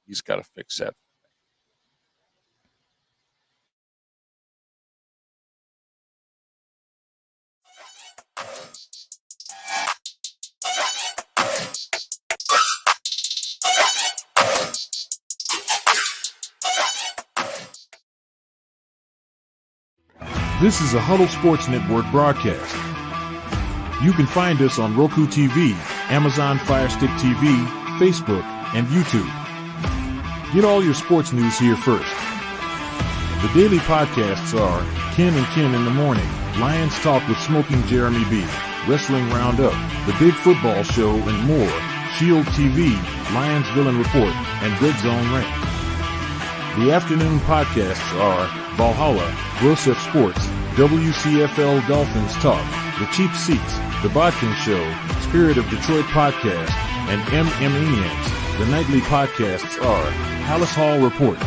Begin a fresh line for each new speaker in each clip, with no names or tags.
He's gotta fix that.
This is a Huddle Sports Network broadcast. You can find us on Roku TV, Amazon Fire Stick TV, Facebook, and YouTube. Get all your sports news here first. The daily podcasts are Ken and Ken in the Morning, Lions Talk with Smoking Jeremy B, Wrestling Roundup, The Big Football Show, and more, Shield TV, Lions Villain Report, and Red Zone Rant. The afternoon podcasts are Valhalla, Grosef Sports, WCFL Dolphins Talk, The Cheap Seats, The Bodkin Show, Spirit of Detroit Podcast, and Maniacs. The nightly podcasts are Palace Hall Report,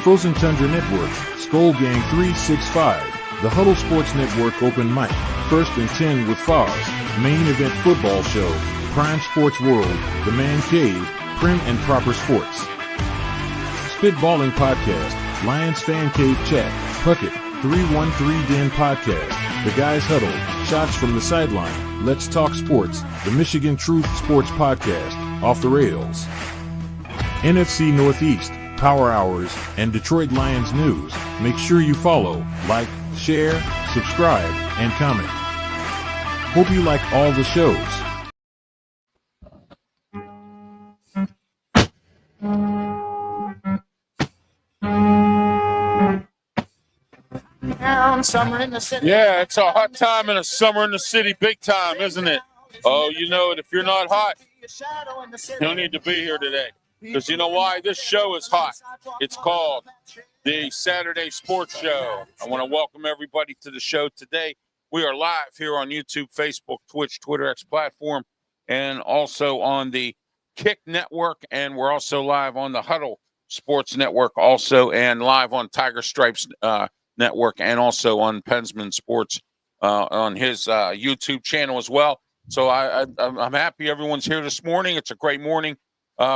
Frozen Tundra Network, Skull Gang 365, The Huddle Sports Network Open Mic, First and 10 with Foz, Main Event Football Show, Prime Sports World, The Man Cave, Prim and Proper Sports. Spitballing Podcast, Lions Fan Cave Chat, Puckett, 313 Den Podcast, The Guys Huddle, Shots from the Sideline, Let's Talk Sports, The Michigan Truth Sports Podcast, Off the Rails, NFC Northeast, Power Hours, and Detroit Lions News. Make sure you follow, like, share, subscribe, and comment. Hope you like all the shows.
Summer in the city.
Yeah, it's a hot time in a summer in the city, big time, isn't it? Oh, you know it. If you're not hot, you don't need to be here today. Because you know why? This show is hot. It's called the Saturday Sports Show. I want to welcome everybody to the show today. We are live here on YouTube, Facebook, Twitch, Twitter, X platform, and also on the Kick Network. And we're also live on the Huddle Sports Network also, and live on Tiger Stripes Network, and also on PENSMAN Sports on his YouTube channel as well. So I'm happy everyone's here this morning. It's a great morning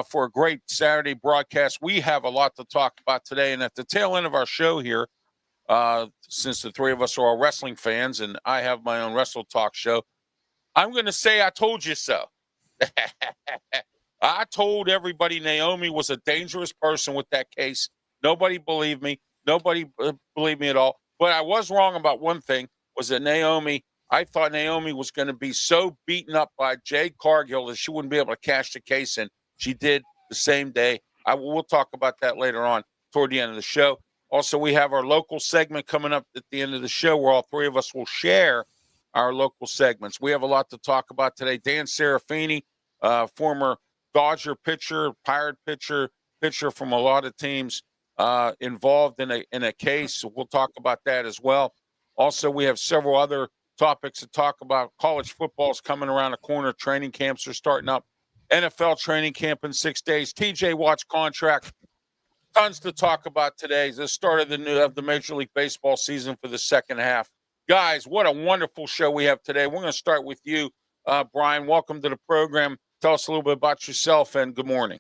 for a great Saturday broadcast. We have a lot to talk about today, and at the tail end of our show here, since the three of us are all wrestling fans, and I have my own Wrestle Talk show, I'm going to say I told you so. I told everybody Naomi was a dangerous person with that case. Nobody believed me. Nobody believed me at all. But I was wrong about one thing, was that I thought Naomi was going to be so beaten up by Jade Cargill that she wouldn't be able to cash the case in. She did the same day. We'll talk about that later on toward the end of the show. Also, we have our local segment coming up at the end of the show where all three of us will share our local segments. We have a lot to talk about today. Dan Serafini, former Dodger pitcher, Pirate pitcher from a lot of teams, involved in a case. We'll talk about that as well. Also, we have several other topics to talk about. College football is coming around the corner. Training camps are starting up. NFL training camp in 6 days. TJ Watt's contract. Tons to talk about today. The start of the Major League Baseball season for the second half. Guys, what a wonderful show we have today. We're going to start with you, Brian. Welcome to the program. Tell us a little bit about yourself, and good morning.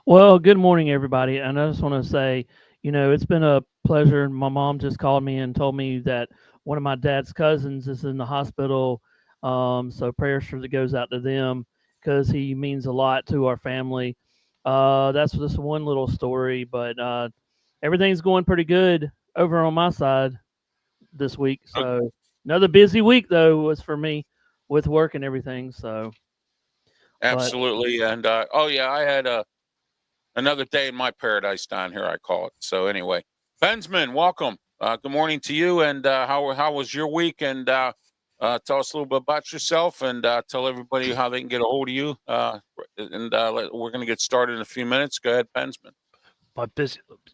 Well, good morning, everybody. And I just want to say, it's been a pleasure. My mom just called me and told me that one of my dad's cousins is in the hospital. So prayers goes out to them because he means a lot to our family. That's just one little story, but everything's going pretty good over on my side this week. So another busy week, though, was for me with work and everything. So
absolutely. And I had another day in my paradise down here, I call it. So anyway, PENSMAN, welcome. Good morning to you. And how was your week? And tell us a little bit about yourself, and tell everybody how they can get a hold of you. We're going to get started in a few minutes. Go ahead, PENSMAN.
My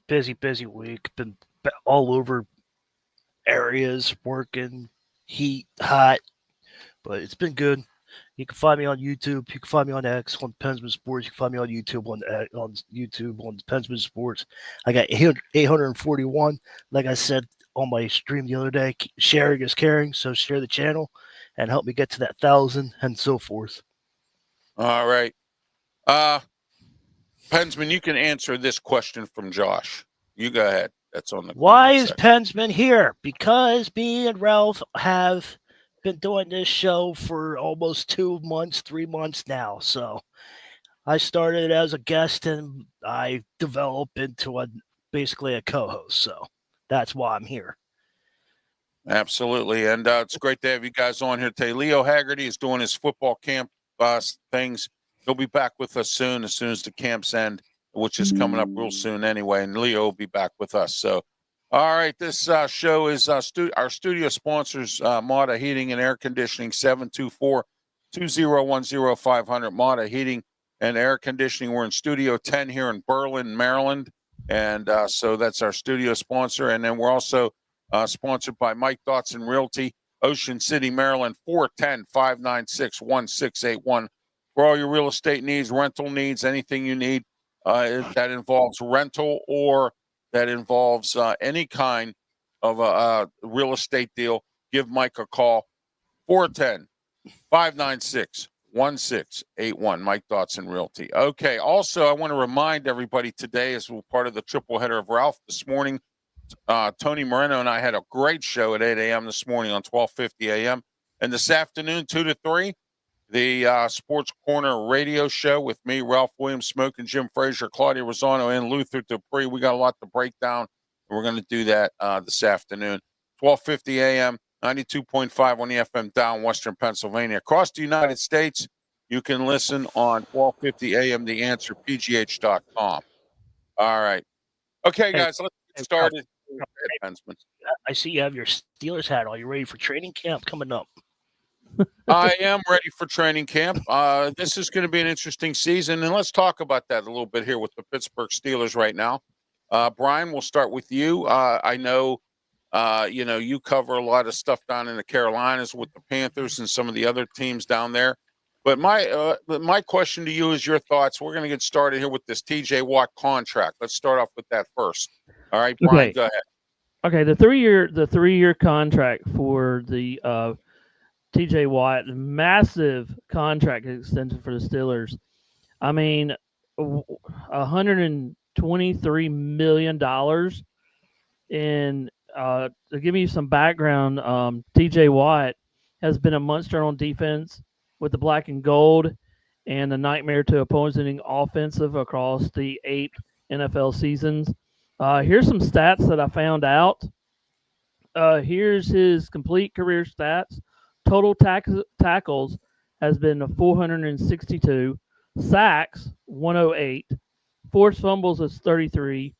busy week. Been all over areas, working, heat, hot, but it's been good. You can find me on YouTube. You can find me on X on PENSMAN Sports. You can find me on YouTube on PENSMAN Sports. I got 841. Like I said on my stream the other day, sharing is caring. So share the channel and help me get to that 1,000 and so forth.
All right. Pensman, you can answer this question from Josh. You go ahead. That's on the
Why
comment
is
section.
PENSMAN here? Because me and Ralph have been doing this show for almost 2 months, 3 months now. So I started as a guest and I developed into basically a co-host. So that's why I'm here.
Absolutely. And it's great to have you guys on here today. Leo Haggerty is doing his football camp things. He'll be back with us soon as the camps end, which is coming up real soon anyway. And Leo will be back with us. So, all right, this show is our studio sponsors, Mata Heating and Air Conditioning, 724-2010-500. Mata Heating and Air Conditioning. We're in Studio 10 here in Berlin, Maryland. And so that's our studio sponsor. And then we're also sponsored by Mike Dotson Realty, Ocean City, Maryland, 410-596-1681. For all your real estate needs, rental needs, anything you need that involves rental or that involves any kind of a real estate deal, give Mike a call, 410-596-1681. Mike Dotson Realty. Okay, also, I want to remind everybody today, as we're part of the triple header of Ralph this morning, Tony Moreno and I had a great show at 8 a.m. this morning on 12:50 a.m. And this afternoon, 2 to 3, the Sports Corner radio show with me, Ralph Williams, Smoke, and Jim Frazier, Claudia Rosano, and Luther Dupree. We got a lot to break down, and we're going to do that this afternoon. 12:50 a.m., 92.5 on the FM down Western Pennsylvania. Across the United States, you can listen on 12:50 a.m. The Answer, PGH.com. All right. Okay, guys, let's get started.
I see you have your Steelers hat on. You ready for training camp coming up?
I am ready for training camp. This is going to be an interesting season, and let's talk about that a little bit here with the Pittsburgh Steelers right now. Brian, we'll start with you. I know, you cover a lot of stuff down in the Carolinas with the Panthers and some of the other teams down there. But my question to you is your thoughts. We're going to get started here with this T.J. Watt contract. Let's start off with that first. All right, Brian, go ahead.
Okay, the three-year contract for the T.J. Watt, massive contract extension for the Steelers. I mean, $123 million. And to give you some background, T.J. Watt has been a monster on defense with the black and gold and the nightmare to opposing offensive across the 8 NFL seasons. Here's some stats that I found out. Here's his complete career stats. Total tackles has been 462. Sacks, 108. Forced fumbles is 33.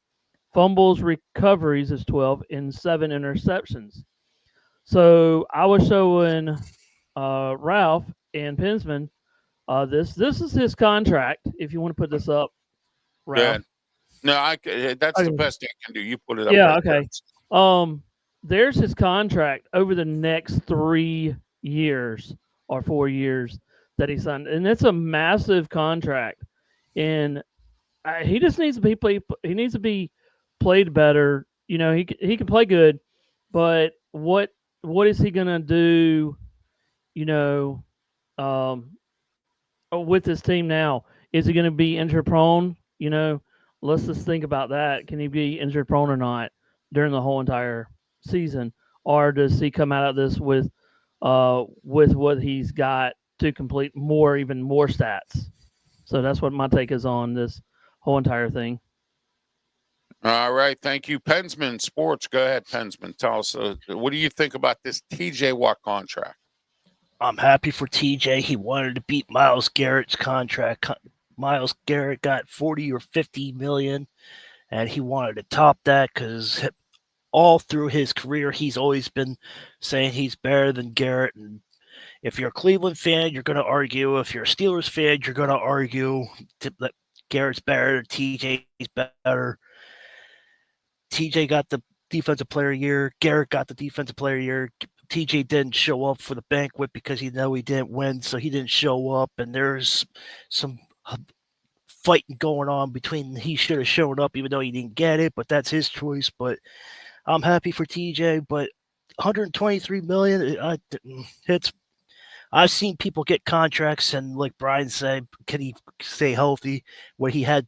Fumbles recoveries is 12. And 7 interceptions. So I was showing Ralph and PENSMAN this is his contract. If you want to put this up, Ralph.
No, that's the best thing I can do. You put it up.
Yeah, okay. There's his contract over the next 3 years or 4 years that he signed, and it's a massive contract. And he just needs to be He needs to be played better. You know, he can play good, but what is he gonna do? You know, with his team now, is he gonna be injury prone? You know, let's just think about that. Can he be injury prone or not during the whole entire season, or does he come out of this with what he's got to complete even more stats? So that's what my take is on this whole entire thing.
All right, thank you, PENSMAN Sports. Go ahead, PENSMAN. Tell us what do you think about this T.J. Watt contract?
I'm happy for TJ. He wanted to beat Myles Garrett's contract. Myles Garrett got 40 or 50 million, and he wanted to top that because all through his career, he's always been saying he's better than Garrett. And if you're a Cleveland fan, you're going to argue. If you're a Steelers fan, you're going to argue that Garrett's better, TJ's better. TJ got the Defensive Player of the Year. Garrett got the Defensive Player of the Year. TJ didn't show up for the banquet because he didn't win, so he didn't show up. And there's some fighting going on between he should have shown up even though he didn't get it, but that's his choice. But I'm happy for TJ. But 123 million, I've seen people get contracts, and like Brian said, can he stay healthy? Where he had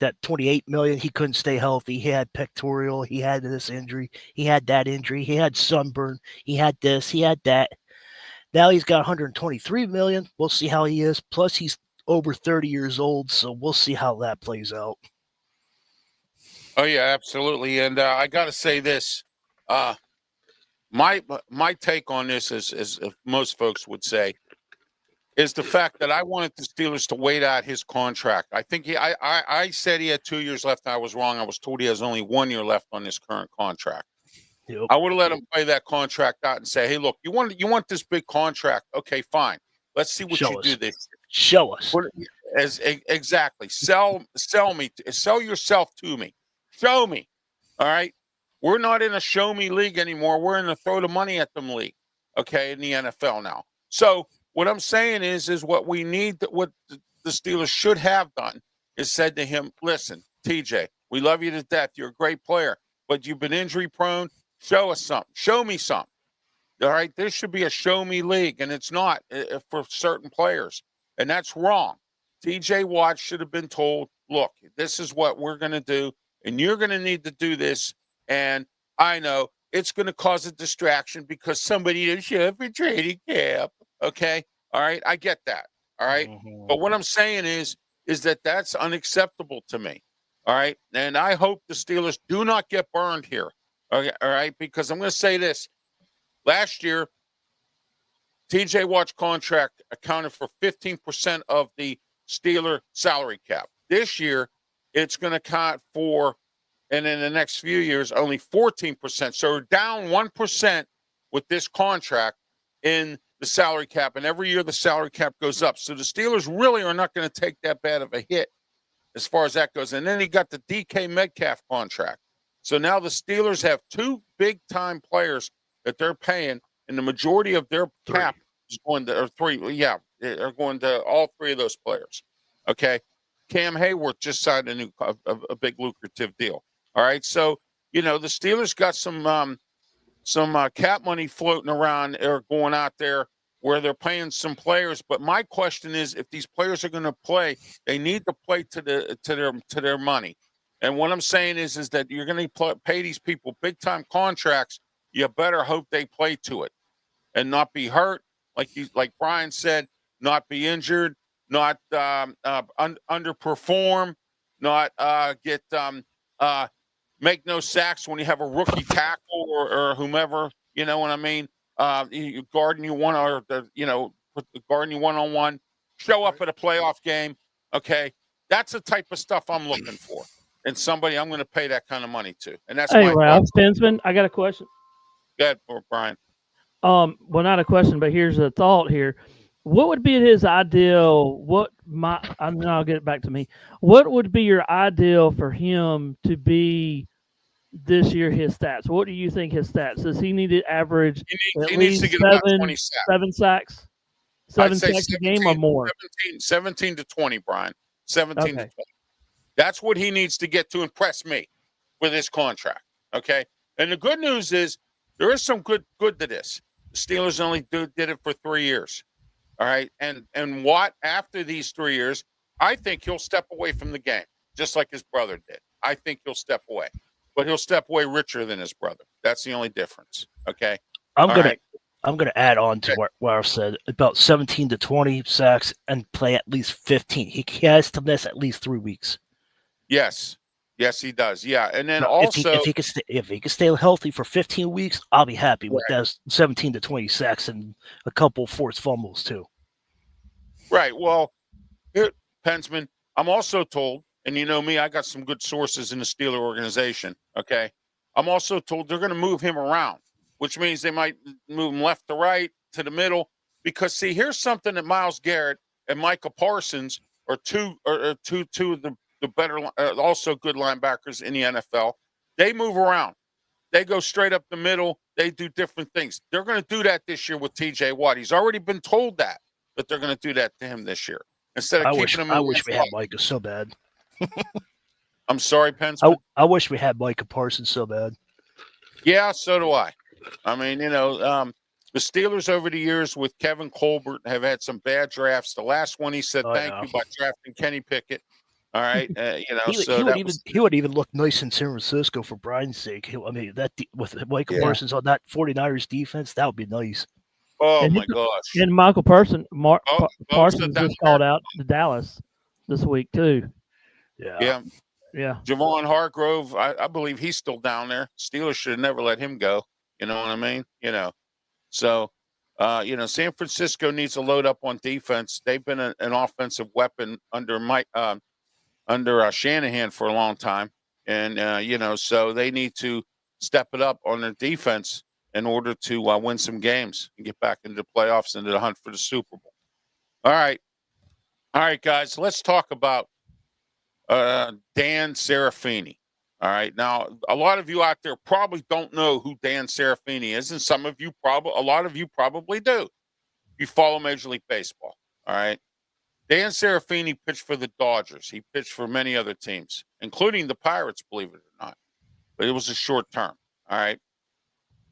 that 28 million. He couldn't stay healthy. He had pectoral. He had this injury. He had that injury. He had sunburn. He had this. He had that. Now he's got 123 million. We'll see how he is. Plus, he's over 30 years old, so we'll see how that plays out.
Oh yeah, absolutely. And I got to say this: my take on this is, as most folks would say, is the fact that I wanted the Steelers to wait out his contract. I think I said he had 2 years left. I was wrong. I was told he has only 1 year left on his current contract.
Yep.
I would have let him play that contract out and say, "Hey, look, you want this big contract? Okay, fine. Let's see what you do this year.
Show us.
Exactly. Sell me. Sell yourself to me. Show me. All right. We're not in a show me league anymore. We're in a throw the money at them league. Okay, in the NFL now. So what I'm saying is what we need. What the Steelers should have done is said to him, "Listen, TJ, we love you to death. You're a great player, but you've been injury prone. Show us something. Show me something. All right, this should be a show me league, and it's not for certain players, and that's wrong. TJ Watt should have been told, look, this is what we're going to do, and you're going to need to do this, and I know it's going to cause a distraction because somebody didn't show up for training camp, okay? All right, I get that, all right?
Mm-hmm.
But what I'm saying is that that's unacceptable to me, all right? And I hope the Steelers do not get burned here, okay, all right? Because I'm going to say this. Last year, TJ Watt's contract accounted for 15% of the Steeler salary cap. This year, it's going to count for, and in the next few years, only 14%. So we're down 1% with this contract in the salary cap. And every year the salary cap goes up. So the Steelers really are not going to take that bad of a hit as far as that goes. And then he got the DK Metcalf contract. So now the Steelers have two big-time players that they're paying, and the majority of their cap is going to, or three, yeah, they're going to all three of those players. Okay. Cam Hayward just signed a big lucrative deal. All right. So, the Steelers got some cap money floating around or going out there where they're paying some players. But my question is, if these players are going to play, they need to play to their money. And what I'm saying is that you're going to pay these people big time contracts. You better hope they play to it and not be hurt, like Brian said, not be injured, not underperform, not make no sacks when you have a rookie tackle or whomever. You know what I mean? Guarding you one or guarding you one-on-one. Show up at a playoff game. Okay, that's the type of stuff I'm looking for, and somebody I'm going to pay that kind of money to. And that's
hey, Ralph PENSMAN, I got a question.
Go ahead, Brian.
Well, not a question, but here's a thought here. What would be his ideal? I'll get it back to me. What would be your ideal for him to be this year? His stats. What do you think his stats? Does he need to average
he needs to get about 20 sacks.
7 sacks? 7 sacks a game or more?
17 to 20, Brian. 17 to 20. That's what he needs to get to impress me with his contract. Okay. And the good news is there is some good to this. The Steelers only did it for 3 years. All right. And Watt, after these 3 years, I think he'll step away from the game, just like his brother did. I think he'll step away. But he'll step away richer than his brother. That's the only difference. Okay.
I'm gonna add on to what I said about 17 to 20 sacks and play at least 15. He has to miss at least 3 weeks.
Yes, he does. Yeah, and then
if he can stay healthy for 15 weeks, I'll be happy with those 17 to 20 sacks and a couple forced fumbles too.
Right. Well, here, PENSMAN, I'm also told, and you know me, I got some good sources in the Steeler organization. Okay, I'm also told they're going to move him around, which means they might move him left to right to the middle. Because see, here's something that Myles Garrett and Micah Parsons are two of the better, also good linebackers in the NFL. They move around. They go straight up the middle. They do different things. They're going to do that this year with TJ Watt. He's already been told that they're going to do that to him this year. Instead of keeping him.
I wish we had Micah so bad.
I'm sorry, PENSMAN.
I wish we had Micah Parsons so bad.
Yeah, so do I. I mean, the Steelers over the years with Kevin Colbert have had some bad drafts. The last one, he said thank you by drafting Kenny Pickett. All right,
He would even look nice in San Francisco for Brian's sake. I mean, with Michael
Yeah.
Parsons on that 49ers defense, that would be nice.
Oh
And
my gosh.
And Michael Parsons
Bosa down
just called out to Dallas this week too.
Yeah.
Yeah.
Javon Hargrove, I believe he's still down there. Steelers should have never let him go. You know what I mean? So, San Francisco needs to load up on defense. They've been an offensive weapon under Shanahan for a long time, and so they need to step it up on their defense in order to win some games and get back into the playoffs and into the hunt for the Super Bowl. All right, guys, let's talk about Dan Serafini. All right, now a lot of you out there probably don't know who Dan Serafini is, and a lot of you probably do. You follow Major League Baseball. All right. Dan Serafini pitched for the Dodgers. He pitched for many other teams, including the Pirates, believe it or not. But it was a short term. All right.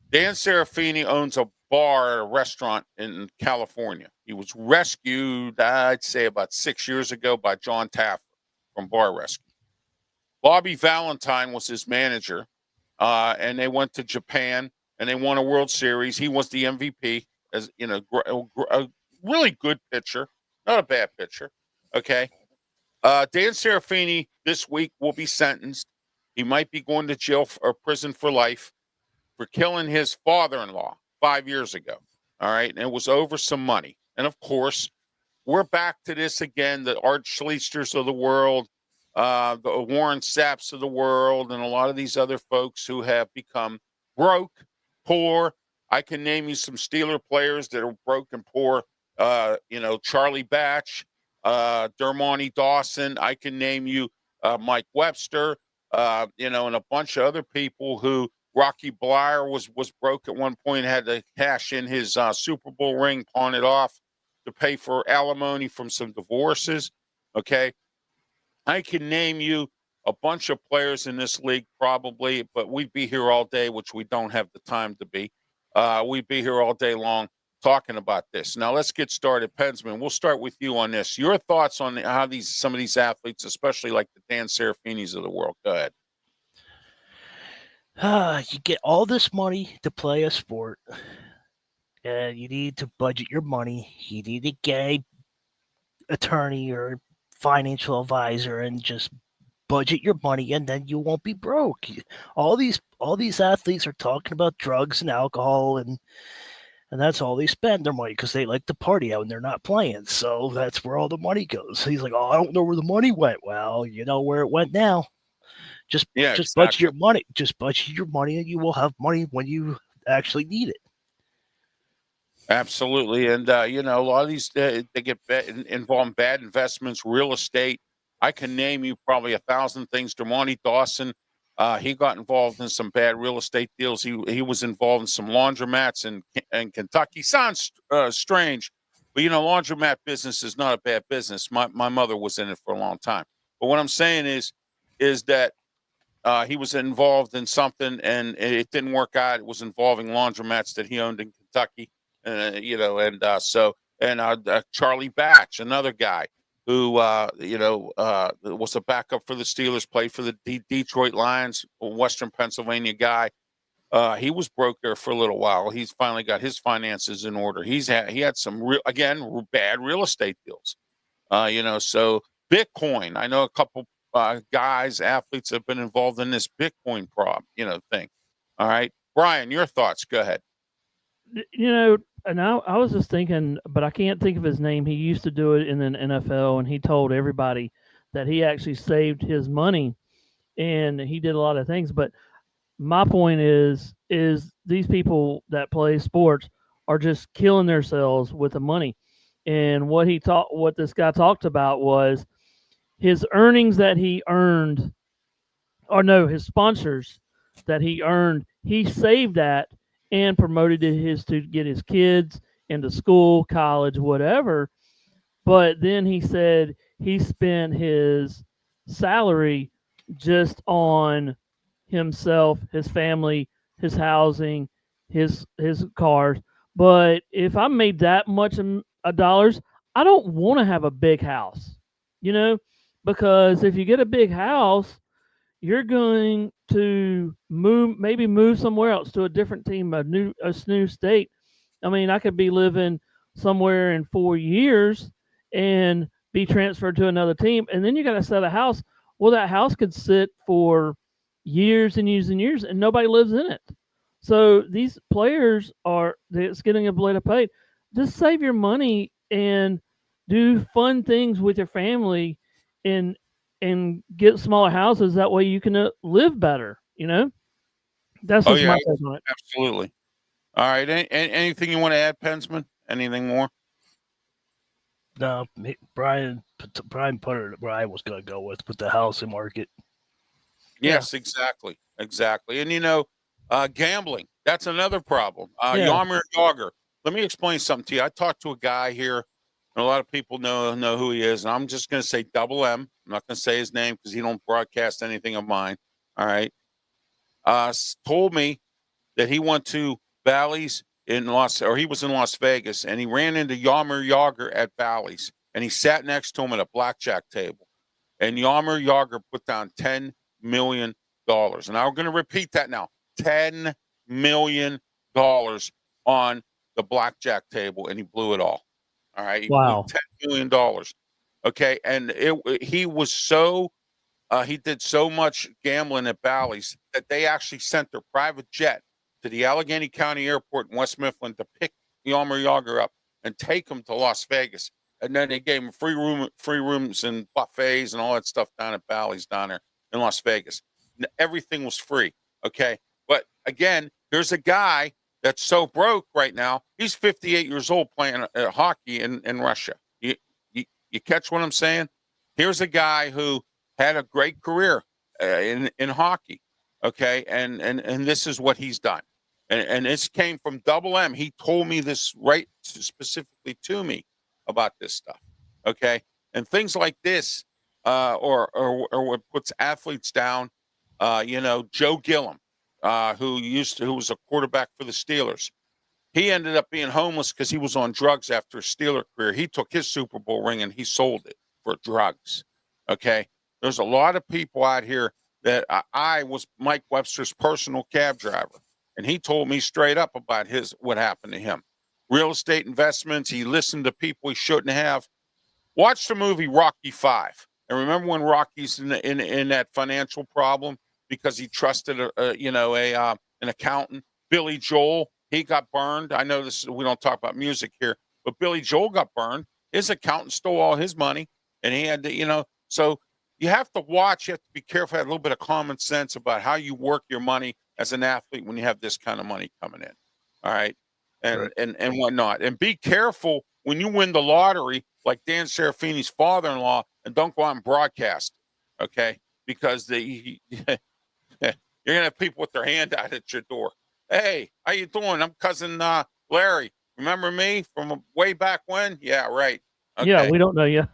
Dan Serafini owns a bar, a restaurant in California. He was rescued, I'd say, about 6 years ago by John Taffer from Bar Rescue. Bobby Valentine was his manager, and they went to Japan, and they won a World Series. He was the MVP, as a really good pitcher. Not a bad pitcher. Okay. Dan Serafini this week will be sentenced. He might be going to jail or prison for life for killing his father-in-law 5 years ago. All right. And it was over some money. And of course, we're back to this again. The Art Schleichers of the world, the Warren Sapps of the world, and a lot of these other folks who have become broke, poor. I can name you some Steeler players that are broke and poor. Charlie Batch, Dermontti Dawson. I can name you Mike Webster, and a bunch of other people who Rocky Blyer was broke at one point, had to cash in his Super Bowl ring, pawn it off to pay for alimony from some divorces. Okay. I can name you a bunch of players in this league probably, but we'd be here all day, which we don't have the time to be. We'd be here all day long talking about this. Now let's get started. PENSMAN, we'll start with you on this. Your thoughts on how some of these athletes, especially like the Dan Serafinis of the world. Go ahead.
You get all this money to play a sport, and you need to budget your money. You need to get an attorney or financial advisor and just budget your money, and then you won't be broke. All these athletes are talking about drugs and alcohol, and that's all they spend their money because they like to party out when they're not playing. So that's where all the money goes. He's like, I don't know where the money went. Well, you know where it went now. Just budget your money. Just budget your money, and you will have money when you actually need it.
Absolutely. And, a lot of these, they get involved in bad investments, real estate. I can name you probably 1,000 things. Dermontti Dawson, he got involved in some bad real estate deals. He was involved in some laundromats in Kentucky. Sounds strange, but, laundromat business is not a bad business. My mother was in it for a long time. But what I'm saying is that he was involved in something, and it didn't work out. It was involving laundromats that he owned in Kentucky, Charlie Batch, another guy who, was a backup for the Steelers, played for the Detroit Lions, a Western Pennsylvania guy. He was broke there for a little while. He's finally got his finances in order. He had some bad real estate deals. So Bitcoin. I know a couple athletes have been involved in this Bitcoin thing. All right, Brian, your thoughts. Go ahead.
And I was just thinking, but I can't think of his name. He used to do it in an NFL, and he told everybody that he actually saved his money, and he did a lot of things. But my point is these people that play sports are just killing themselves with the money. And what this guy talked about was his earnings that he earned, his sponsors that he earned, he saved that and promoted to get his kids into school, college, whatever. But then he said he spent his salary just on himself, his family, his housing, his cars. But if I made that much dollars, I don't want to have a big house. because if you get a big house, you're going to move somewhere else to a different team, a new state. I mean, I could be living somewhere in 4 years and be transferred to another team, and then you got to sell a house. Well, that house could sit for years and years and years, and nobody lives in it. So these players are that's getting a blade of pay. Just save your money and do fun things with your family, and get smaller houses. That way you can live better. That's
Oh
just
yeah,
my take on it.
absolutely. All right. Anything you want to add, Pensman? Anything more?
No, Brian put it where I was going to go with the housing market.
Yes, exactly. Exactly. And gambling, that's another problem.
Yeah.
Yarmir Yager. Let me explain something to you. I talked to a guy here, and a lot of people know who he is, and I'm just going to say Double M. I'm not going to say his name because he don't broadcast anything of mine. All right. Told me that he went to Bally's he was in Las Vegas, and he ran into Yarmir Yager at Bally's, and he sat next to him at a blackjack table. And Yarmir Yager put down $10 million. And I'm going to repeat that now. $10 million on the blackjack table, and he blew it all. All right. He
Wow.
blew $10 million. Okay. And he was he did so much gambling at Bally's that they actually sent their private jet to the Allegheny County Airport in West Mifflin to pick Yarmir Yager up and take him to Las Vegas. And then they gave him free rooms and buffets and all that stuff down at Bally's down there in Las Vegas. Everything was free. Okay. But again, there's a guy that's so broke right now. He's 58 years old playing hockey in Russia. You catch what I'm saying? Here's a guy who had a great career in hockey. Okay. And this is what he's done. And this came from Double M. He told me this right specifically to me about this stuff. Okay. And things like this, or what puts athletes down, Joe Gillum, who was a quarterback for the Steelers. He ended up being homeless because he was on drugs after a Steeler career. He took his Super Bowl ring and he sold it for drugs. Okay. There's a lot of people out here that I was Mike Webster's personal cab driver. And he told me straight up about what happened to him. Real estate investments. He listened to people he shouldn't have. Watch the movie Rocky V. And remember when Rocky's in that financial problem because he trusted an accountant. Billy Joel, he got burned. I know we don't talk about music here, but Billy Joel got burned. His accountant stole all his money, and he had to, so you have to watch. You have to be careful, have a little bit of common sense about how you work your money as an athlete when you have this kind of money coming in. All right. And whatnot. And be careful when you win the lottery, like Dan Serafini's father-in-law, and don't go out and broadcast. Okay. Because you're going to have people with their hand out at your door. Hey, how you doing? I'm cousin Larry. Remember me from way back when? Yeah, right. Okay.
Yeah, we don't know you.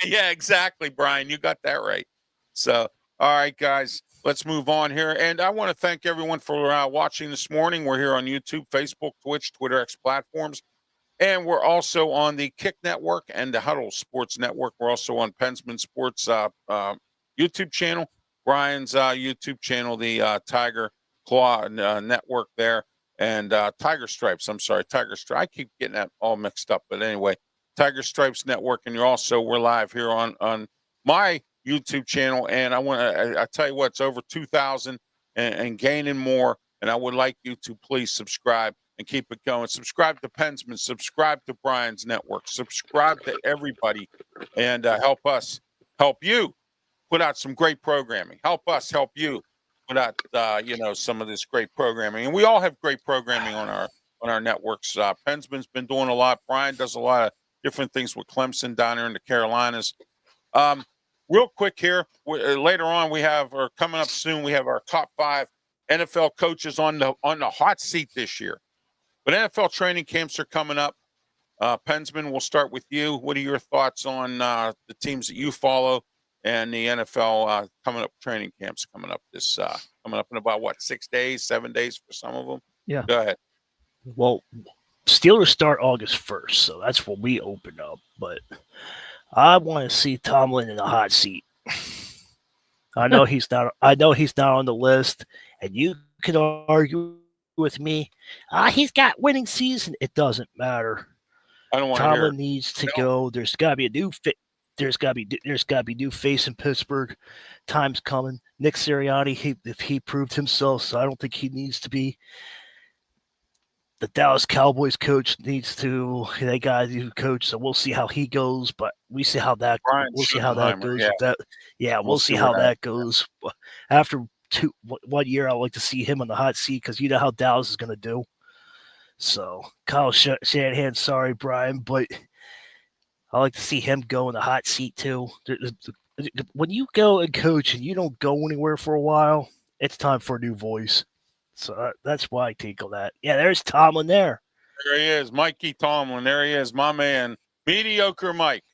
Yeah, exactly, Brian. You got that right. So, all right, guys, let's move on here. And I want to thank everyone for watching this morning. We're here on YouTube, Facebook, Twitch, Twitter X platforms. And we're also on the Kick Network and the Huddle Sports Network. We're also on PENSMAN Sports YouTube channel, Brian's YouTube channel, the Tiger Claw Network there, and Tiger Stripes. I'm sorry, Tiger Stripes. I keep getting that all mixed up. But anyway, Tiger Stripes Network. And we're live here on my YouTube channel. And I tell you what, it's over 2,000 and gaining more. And I would like you to please subscribe and keep it going. Subscribe to PENSMAN, subscribe to Brian's Network, subscribe to everybody, and help us help you put out some great programming. Help us help you put out some of this great programming. And we all have great programming on our networks. PENSMAN's been doing a lot. Brian does a lot of different things with Clemson down there in the Carolinas. Real quick here, later on coming up soon, we have our top 5 NFL coaches on the hot seat this year. But NFL training camps are coming up. PENSMAN, we'll start with you. What are your thoughts on the teams that you follow and the NFL training camps coming up in about 6 days, 7 days for some of them?
Yeah.
Go ahead.
Well, Steelers start August 1st, so that's when we open up. But I want to see Tomlin in the hot seat. I know he's not. I know he's not on the list, and you can argue with me. He's got winning season. It doesn't matter.
I don't want to hear
Tomlin
it.
needs to
No.
go. There's got to be a new fit. There's got to be new face in Pittsburgh. Time's coming. Nick Sirianni, if he proved himself, so I don't think he needs to be. The Dallas Cowboys coach needs to. They got a new coach, so we'll see how he goes. But we see how that.
Brian
We'll see how that
Schottenheimer.
goes
Yeah,
with that. Yeah,
we'll
we'll
see
see
what
how
happens.
that goes. After 1 year, I'd like to see him on the hot seat because you know how Dallas is going to do. So Kyle Shanahan, sorry Brian, but I like to see him go in the hot seat too. When you go and coach and you don't go anywhere for a while, it's time for a new voice. So that's why I take on that. Yeah, there's Tomlin there.
There he is, Mikey Tomlin. There he is, my man, mediocre Mike.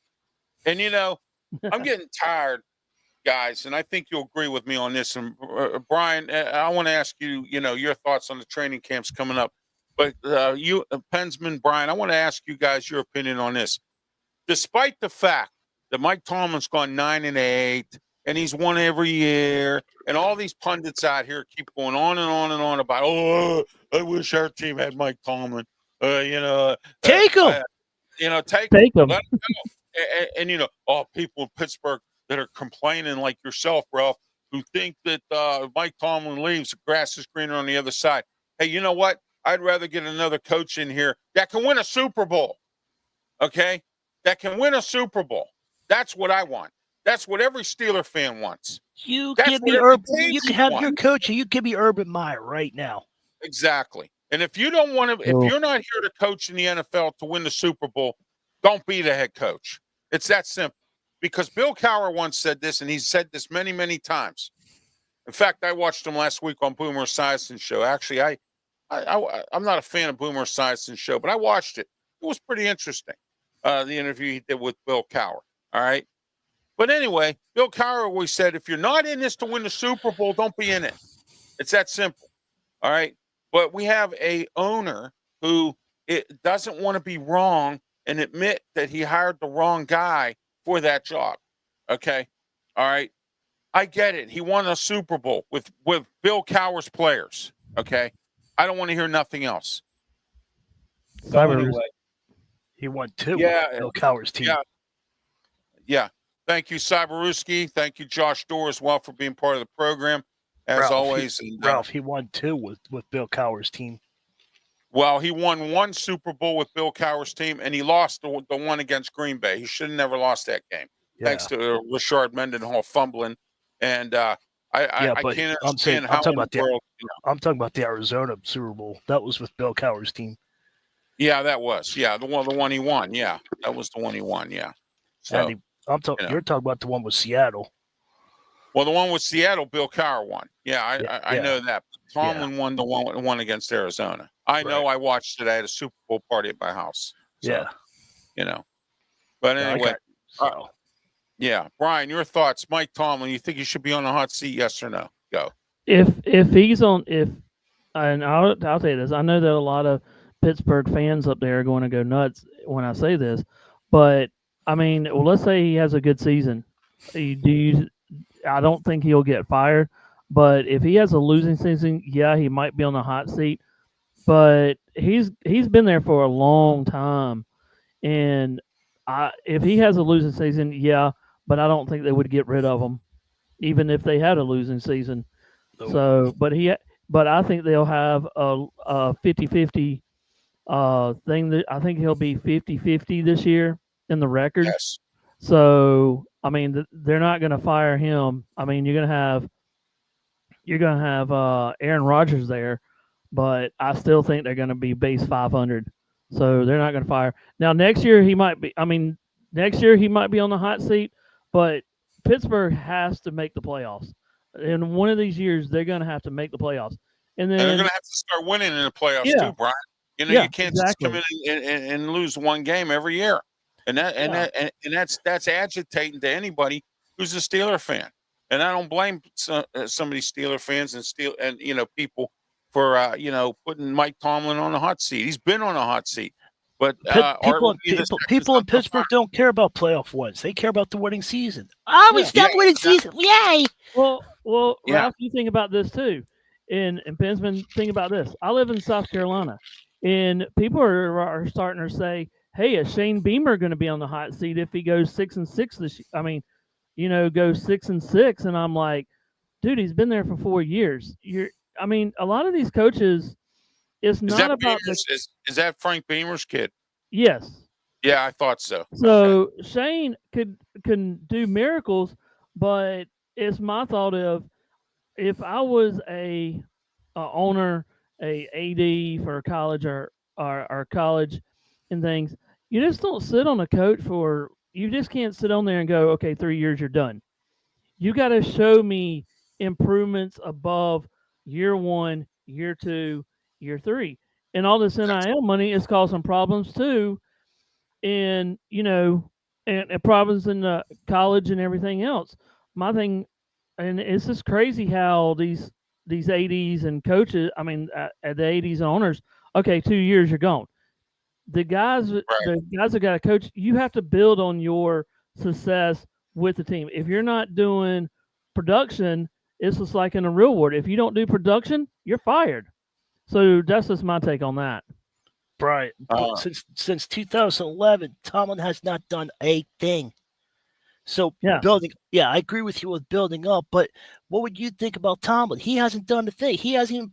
And I'm getting tired, guys, and I think you'll agree with me on this. And Brian, I want to ask you, your thoughts on the training camps coming up. But you, PENSMAN, Brian, I want to ask you guys your opinion on this. Despite the fact that Mike Tomlin's gone 9-8 and he's won every year, and all these pundits out here keep going on and on and on about, I wish our team had Mike Tomlin.
Take him.
Take
Take them.
let him go. And people in Pittsburgh that are complaining like yourself, Ralph, who think that Mike Tomlin leaves, the grass is greener on the other side. Hey, you know what? I'd rather get another coach in here that can win a Super Bowl. Okay? That can win a Super Bowl. That's what I want. That's what every Steeler fan wants.
You
That's
give
what
me
every
Urban.
team
You can have
wants.
your coach, and you give me Urban Meyer right now.
Exactly. And if you don't want to, if
Cool.
you're not here to coach in the NFL to win the Super Bowl, don't be the head coach. It's that simple. Because Bill Cowher once said this, and he's said this many, many times. In fact, I watched him last week on Boomer Esiason's show. Actually, I'm not a fan of Boomer Esiason's show, but I watched it. It was pretty interesting. The interview he did with Bill Cowher. All right. But anyway, Bill Cowher always said, if you're not in this to win the Super Bowl, don't be in it. It's that simple. All right. But we have a owner who doesn't want to be wrong and admit that he hired the wrong guy for that job. Okay. All right. I get it. He won a Super Bowl with Bill Cowher's players. Okay. I don't want to hear nothing else. So
Cyber-
anyway,
He won 2
Yeah,
with Bill Cowher's team.
yeah. Thank you, Cyberuski. Thank you, Josh Dorr, as well, for being part of the program, as
Ralph,
always.
Ralph, he won 2 with Bill Cowher's team.
Well, he won 1 Super Bowl with Bill Cowher's team, and he lost the one against Green Bay. He should have never lost that game, thanks to Rashard Mendenhall fumbling. And I can't understand how in the world.
I'm talking about the Arizona Super Bowl. That was with Bill Cowher's team.
Yeah, that was. Yeah, the one he won. Yeah, that was the one he won. Yeah. So,
You're talking about the one with Seattle.
well, the one with Seattle, Bill Cowher won. Yeah, I know that. Tomlin won the one against Arizona. I know. I watched it. I had a Super Bowl party at my house. So, But anyway, yeah, Brian, your thoughts, Mike Tomlin. You think he should be on the hot seat? Yes or no? Go.
If he's on, and I'll tell you this, I know that a lot of Pittsburgh fans up there are going to go nuts when I say this, but I mean, well, let's say he has a good season. I don't think he'll get fired, but if he has a losing season, yeah, he might be on the hot seat. But he's been there for a long time, and if he has a losing season, yeah, but I don't think they would get rid of him, even if they had a losing season.
Nope.
So, but I think they'll have a 50-50 thing. That I think he'll be 50-50 this year in the record.
Yes.
So, I mean, they're not going to fire him. I mean, you're going to have Aaron Rodgers there, but I still think they're going to be base 500. So they're not going to fire. Now next year he might be. I mean, next year he might be on the hot seat, but Pittsburgh has to make the playoffs. In one of these years, they're going to have to make the playoffs, and then
they're going to have to start winning in the playoffs too, Brian. You can't just come in and lose one game every year, and that's agitating to anybody who's a Steeler fan. And I don't blame some of these Steeler fans and people for putting Mike Tomlin on the hot seat. He's been on a hot seat. But Art will be this
People in Pittsburgh don't care about playoff wins. They care about the winning season.
We
stopped winning season. Yay!
Well,
Yeah.
Ralph, you think about this too, and PENSMAN, think about this. I live in South Carolina, and people are starting to say, "Hey, is Shane Beamer going to be on the hot seat if he goes 6-6 this? I mean, goes 6-6?" And I'm like, dude, he's been there for 4 years. A lot of these coaches, it's not about
is that Frank Beamer's kid?
Yes.
Yeah, I thought so.
So Shane can do miracles, but it's my thought of, if I was a owner, a AD for a college or college and things, you just don't sit on a coach you just can't sit on there and go, okay, 3 years, you're done. You got to show me improvements above year 1, year 2, year 3. And all this NIL money is causing problems too. And, and problems in the college and everything else. My thing, and it's just crazy how these ADs and coaches, the ADs and owners, okay, 2 years, you're gone. The guys that got to coach, you have to build on your success with the team. If you're not doing production, it's just like in the real world. If you don't do production, you're fired. So that's just my take on that.
Right. Since 2011, Tomlin has not done a thing. So building, I agree with you with building up, but what would you think about Tomlin? He hasn't done a thing. He hasn't even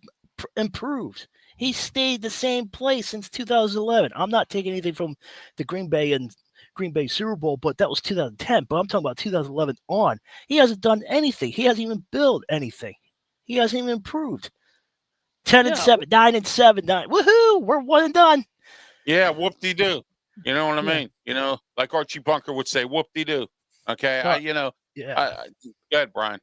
improved. He stayed the same place since 2011. I'm not taking anything from the Green Bay Super Bowl, but that was 2010. But I'm talking about 2011 on. He hasn't done anything. He hasn't even built anything. He hasn't even improved. 10-7, 9-7, 9. Woohoo! We're 1 and done.
Yeah, whoop-de-doo. You know what I mean? Like Archie Bunker would say, whoop-de-doo. Okay, go ahead, Brian.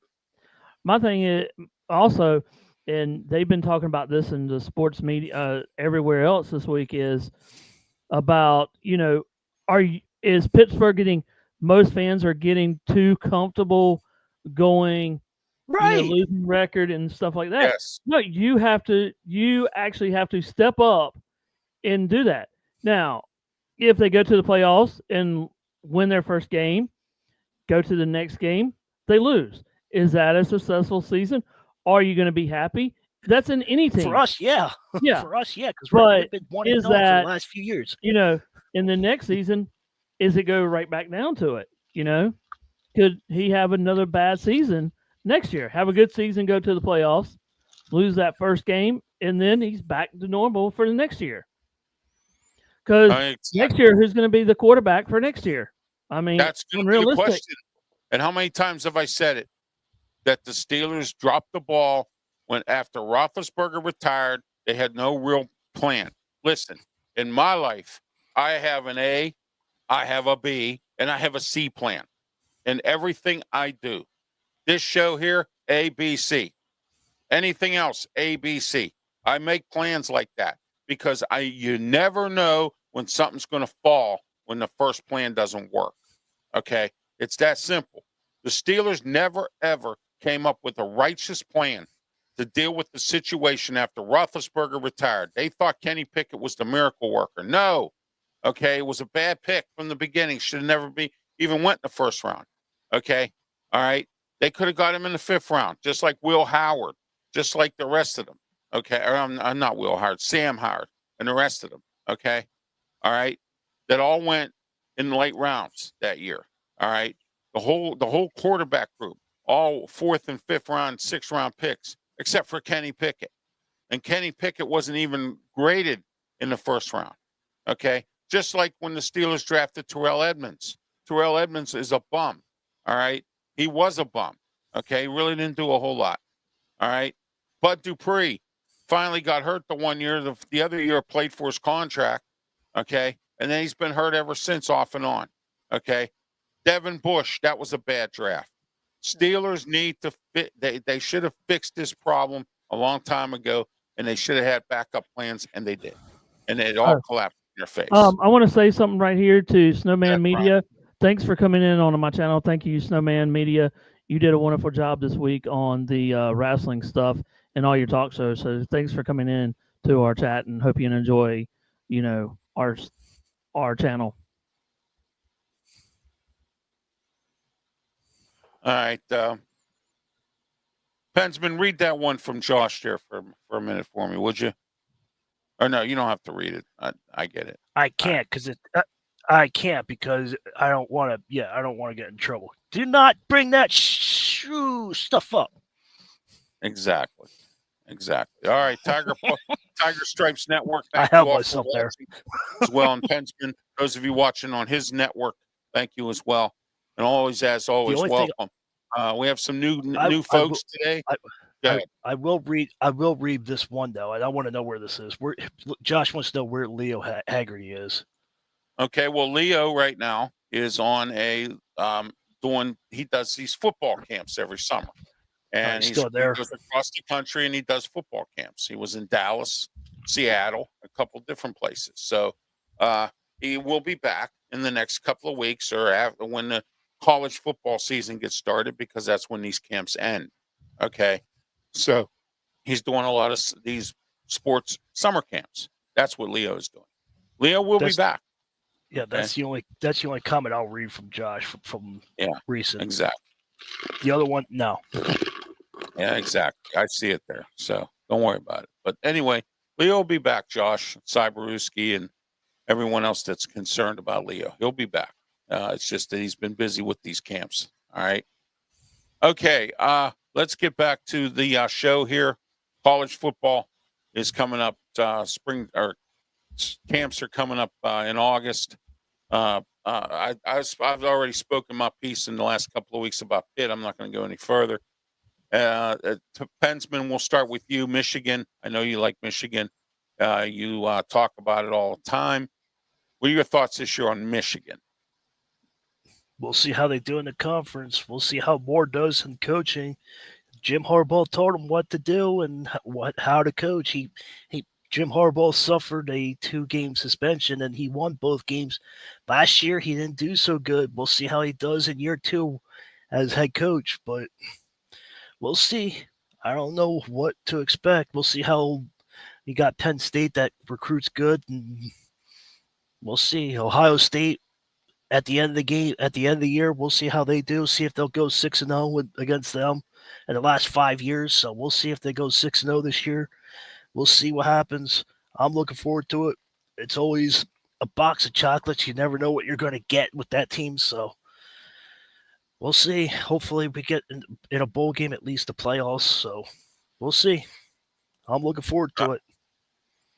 My thing is also, and they've been talking about this in the sports media everywhere else this week, is about, is Pittsburgh getting, most fans are getting too comfortable going,
right,
losing record and stuff like that.
Yes.
No, you actually have to step up and do that. Now, if they go to the playoffs and win their first game, go to the next game, they lose. Is that a successful season? Are you going to be happy? That's in any team.
For us, yeah.
Yeah.
For us, yeah, because we've been 1 and 0 for the last few years.
In the next season, is it go right back down to it? Could he have another bad season next year? Have a good season, go to the playoffs, lose that first game, and then he's back to normal for the next year. Because next year, who's going to be the quarterback for next year?
That's going to be the question. And how many times have I said it? That the Steelers dropped the ball when, after Roethlisberger retired, they had no real plan. Listen, in my life, I have an A, I have a B, and I have a C plan in everything I do. This show here, A, B, C. Anything else, A, B, C. I make plans like that because you never know when something's going to fall when the first plan doesn't work. Okay? It's that simple. The Steelers never, ever came up with a righteous plan to deal with the situation after Roethlisberger retired. They thought Kenny Pickett was the miracle worker. No. Okay? It was a bad pick from the beginning. Should have never even went in the first round. Okay? All right? They could have got him in the 5th round, just like Will Howard, just like the rest of them. Okay? Or I'm not Will Howard, Sam Howard, and the rest of them. Okay? All right? That all went in the late rounds that year. All right? The whole quarterback group, all 4th and 5th round, 6th round picks, except for Kenny Pickett. And Kenny Pickett wasn't even graded in the 1st round. Okay? Just like when the Steelers drafted Terrell Edmonds. Terrell Edmonds is a bum. All right? He was a bum. Okay? He really didn't do a whole lot. All right? Bud Dupree finally got hurt the one year. The other year played for his contract. Okay? And then he's been hurt ever since, off and on. Okay? Devin Bush, that was a bad draft. Steelers need to fit. They should have fixed this problem a long time ago, and they should have had backup plans, and they did. And it all collapsed in their face.
I want to say something right here to Snowman Media. Thanks for coming in on my channel. Thank you, Snowman Media. You did a wonderful job this week on the wrestling stuff and all your talk shows. So thanks for coming in to our chat, and hope you enjoy, our our channel.
All right. Pensman, read that one from Josh there for a minute for me, would you? Or no, you don't have to read it. I get it.
I can't because I can't because I don't want to. Yeah, I don't want to get in trouble. Do not bring that stuff up.
Exactly. All right, Tiger Stripes Network.
I
Thank you
have
all
myself
for
there
watching as well. And Pensman, those of you watching on his network, thank you as well. And always, as always, welcome. We have some new folks today.
I will read this one though, and I want to know where this is. Josh wants to know where Leo Haggerty is.
Okay, well, Leo right now is on a he does these football camps every summer, and
he's still there.
He goes across the country and he does football camps. He was in Dallas, Seattle, a couple different places. So he will be back in the next couple of weeks or after when the college football season gets started, because that's when these camps end. Okay. So he's doing a lot of these sports summer camps. That's what Leo is doing. Leo will be back.
Yeah, that's the only comment I'll read from Josh from recent.
Exactly.
The other one, no.
Yeah, exactly. I see it there. So don't worry about it. But anyway, Leo will be back, Josh, Cyberuski, and everyone else that's concerned about Leo. He'll be back. It's just that he's been busy with these camps. All right. Okay. Let's get back to the show here. College football is coming up. Spring or camps are coming up in August. I've already spoken my piece in the last couple of weeks about Pitt. I'm not going to go any further. Pensman, we'll start with you. Michigan. I know you like Michigan. You talk about it all the time. What are your thoughts this year on Michigan?
We'll see how they do in the conference. We'll see how Moore does in coaching. Jim Harbaugh told him what to do and how to coach. Jim Harbaugh suffered a 2-game suspension, and he won both games. Last year, he didn't do so good. We'll see how he does in year 2 as head coach, but we'll see. I don't know what to expect. We'll see how you got Penn State that recruits good, and we'll see. Ohio State at the end of the game, at the end of the year, we'll see how they do. See if they'll go 6-0 against them in the last 5 years. So we'll see if they go 6-0 this year. We'll see what happens. I'm looking forward to it. It's always a box of chocolates. You never know what you're going to get with that team. So we'll see. Hopefully we get in a bowl game, at least the playoffs. So we'll see. I'm looking forward to it.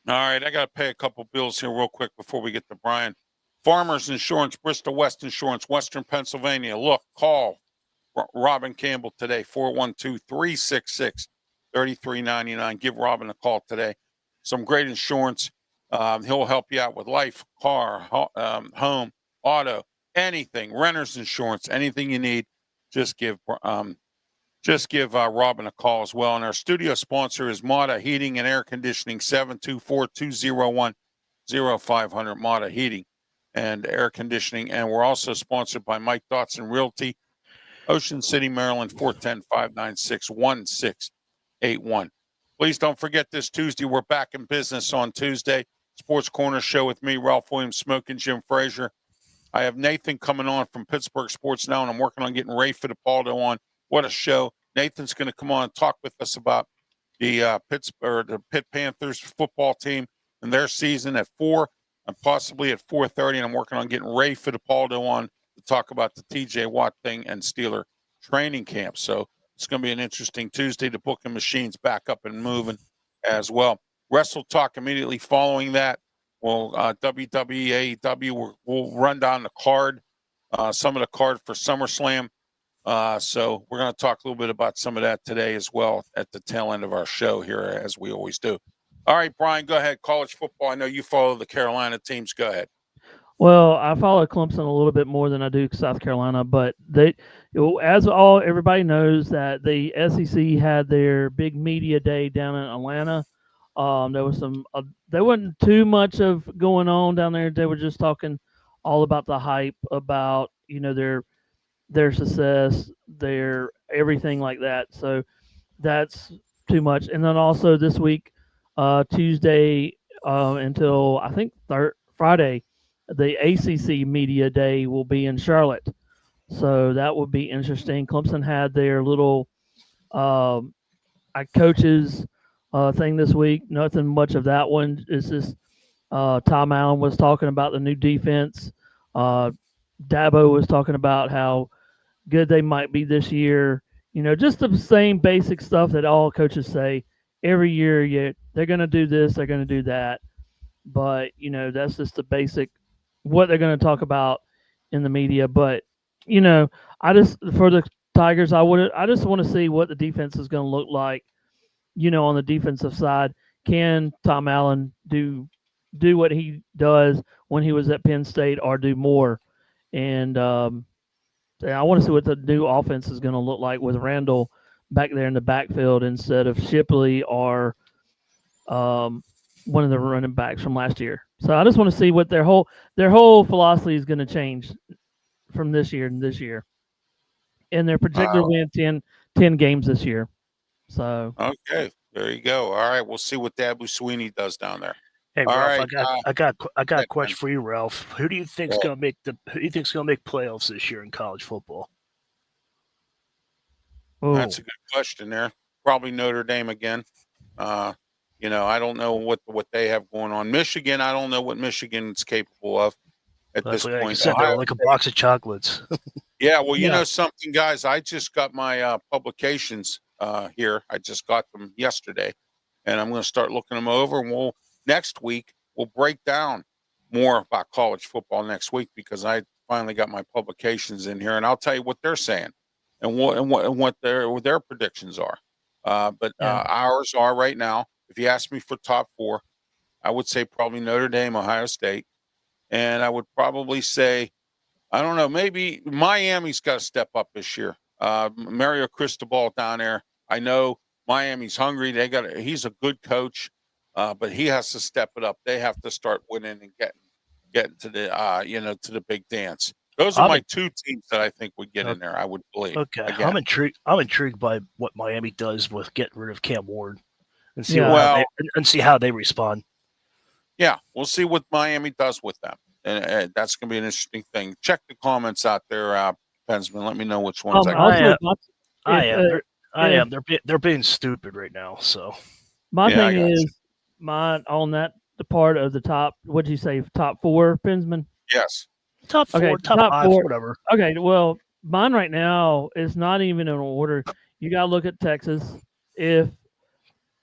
All right. I got to pay a couple bills here real quick before we get to Brian. Farmers Insurance, Bristol West Insurance, Western Pennsylvania. Look, call Robin Campbell today, 412-366-3399. Give Robin a call today. Some great insurance. He'll help you out with life, car, home, auto, anything, renter's insurance, anything you need. Just give Robin a call as well. And our studio sponsor is Mata Heating and Air Conditioning, 724-201-0500, Mata Heating and Air Conditioning. And we're also sponsored by Mike Dotson Realty, Ocean City, Maryland, 410-596-1681. Please don't forget this Tuesday. We're back in business on Tuesday. Sports Corner Show with me, Ralph Williams, Smoking Jim Frazier. I have Nathan coming on from Pittsburgh Sports Now, and I'm working on getting Ray Fittipaldo on. What a show. Nathan's going to come on and talk with us about the Pitt Panthers football team and their season at 4 and possibly at 4:30. And I'm working on getting Ray Fittipaldo on to talk about the TJ Watt thing and Steeler training camp. So it's going to be an interesting Tuesday. The booking machine's back up and moving as well. Wrestle Talk immediately following that. We'll WWE, AEW, we'll run down the card, some of the card for SummerSlam. So we're going to talk a little bit about some of that today as well at the tail end of our show here, as we always do. All right, Brian, go ahead. College football. I know you follow the Carolina teams. Go ahead.
Well, I follow Clemson a little bit more than I do South Carolina, but everybody knows that the SEC had their big media day down in Atlanta. There was there wasn't too much of going on down there. They were just talking all about the hype, about their success, their everything like that. So that's too much. And then also this week, Tuesday until I think Friday, the ACC Media Day will be in Charlotte. So that would be interesting. Clemson had their little um, coaches thing this week. Nothing much of that one. It's just Tom Allen was talking about the new defense. Dabo was talking about how good they might be this year. Just the same basic stuff that all coaches say every year. Yeah, they're going to do this, they're going to do that. But that's just the basic what they're going to talk about in the media. But I just for the Tigers, I just want to see what the defense is going to look like. On the defensive side, can Tom Allen do what he does when he was at Penn State, or do more? And I want to see what the new offense is going to look like with Randall back there in the backfield instead of Shipley or one of the running backs from last year. So I just want to see what their whole philosophy is going to change from this year and this year. And they're projected to win 10 games this year. So
okay, there you go. All right, we'll see what Dabo Sweeney does down there.
Hey,
all
Ralph,
right,
I got a question for you, Ralph. Who do you think's going to make playoffs this year in college football?
That's a good question there. Probably Notre Dame again. I don't know what they have going on. Michigan, I don't know what Michigan's capable of at this point.
Like said, they're like a box of chocolates.
Yeah, well, you know something, guys. I just got my publications here. I just got them yesterday, and I'm going to start looking them over. And next week we'll break down more about college football next week, because I finally got my publications in here, and I'll tell you what they're saying and what their predictions are. But ours are right now. If you ask me for top four, I would say probably Notre Dame, Ohio State, and I would probably say, I don't know, maybe Miami's got to step up this year. Mario Cristobal down there. I know Miami's hungry. He's a good coach, but he has to step it up. They have to start winning and getting to the to the big dance. Those are my two teams that I think would get in there. I would believe.
Okay,
again.
I'm intrigued by what Miami does with getting rid of Cam Ward, and see how they respond.
Yeah, we'll see what Miami does with them. And that's going to be an interesting thing. Check the comments out there, PENSMAN. Let me know which ones
I am. They're being stupid right now. So
my thing is on that the part of the top. What'd you say? Top four, PENSMAN?
Yes.
Top four, top five, four. Whatever.
Okay. Well, mine right now is not even in order. You got to look at Texas. If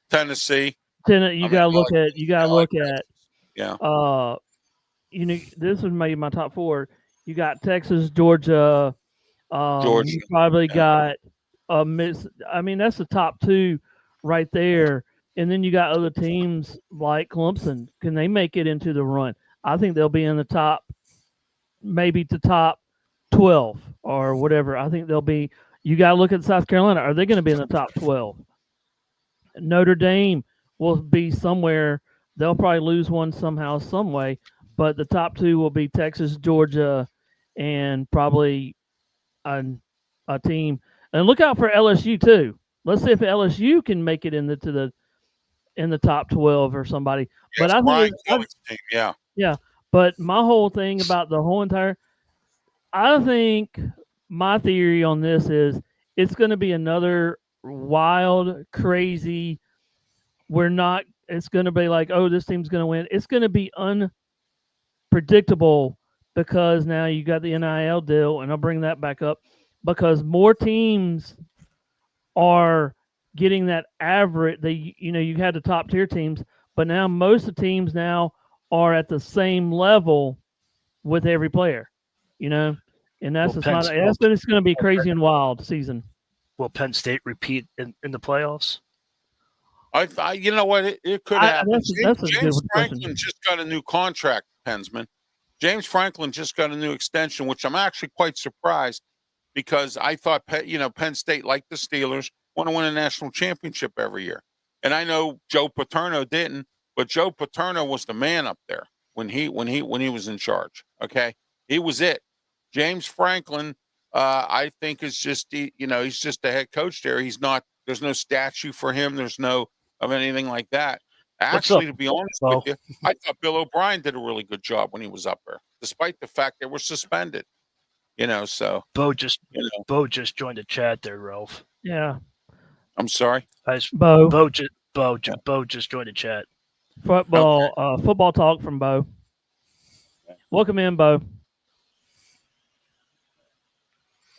Tennessee,
you got to look at. You got to look at.
Yeah.
This would maybe my top four. You got Texas, Georgia.
Georgia.
You probably got Miss. I mean, that's the top two right there. And then you got other teams like Clemson. Can they make it into the run? I think they'll be in the top, maybe the top 12 or whatever. I think they'll be. You got to look at South Carolina. Are they going to be in the top 12? Notre Dame will be somewhere. They'll probably lose one somehow, some way. But the top two will be Texas, Georgia, and probably a team. And look out for LSU too. Let's see if LSU can make it in the top 12 or somebody.
Yes,
but I think
team,
yeah. But my whole thing about the whole entire, I think my theory on this is it's going to be another wild, crazy. It's going to be like, oh, this team's going to win. It's going to be unpredictable because now you got the NIL deal, and I'll bring that back up because more teams are getting that average. You had the top tier teams, but now most of the teams now are at the same level with every player, and that's it's going to be crazy and wild season.
Will Penn State repeat in the playoffs?
You know what? It could happen. James Franklin
question.
just got a new contract, PENSMAN. James Franklin just got a new extension, which I'm actually quite surprised because I thought, Penn State, like the Steelers, want to win a national championship every year. And I know Joe Paterno didn't, but Joe Paterno was the man up there when he was in charge. Okay, he was it. James Franklin, I think is just he's just the head coach there. He's not. There's no statue for him. There's no of anything like that. Actually, to be honest with you, I thought Bill O'Brien did a really good job when he was up there, despite the fact they were suspended. So
Bo just joined the chat there, Ralph.
Yeah.
I'm sorry.
Bo
just joined the chat.
Football talk from Bo. Welcome in, Bo.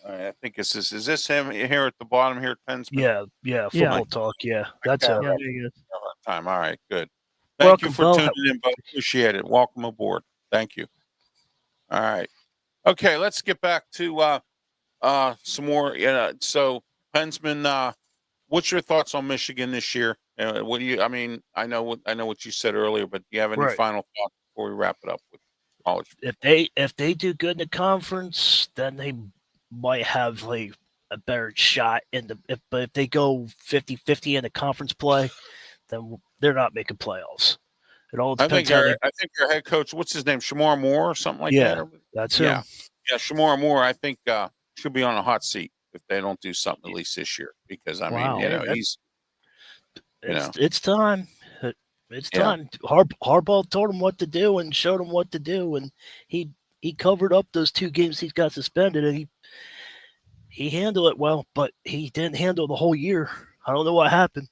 All right, I think is this him here at the bottom here, PENSMAN?
Yeah, football talk. Yeah, that's him.
Yeah, there he is.
Time. All right, good. Thank you for tuning in, Bo. Appreciate it. Welcome aboard. Thank you. All right. Okay, let's get back to some more. So PENSMAN, what's your thoughts on Michigan this year? What do you? I mean, I know what you said earlier, but do you have any final thoughts before we wrap it up with college?
If they do good in the conference, then they might have like a better shot but if they go 50-50 in the conference play, then they're not making playoffs. It all depends.
I think your head coach, what's his name, Shamar Moore or something like that?
That's him.
Yeah, Shamar Moore, I think should be on a hot seat if they don't do something at least this year. Because I mean, he's
it's time. It's time. Harbaugh told him what to do and showed him what to do, and he covered up those 2 games he got suspended, and he handled it well, but he didn't handle the whole year. I don't know what happened.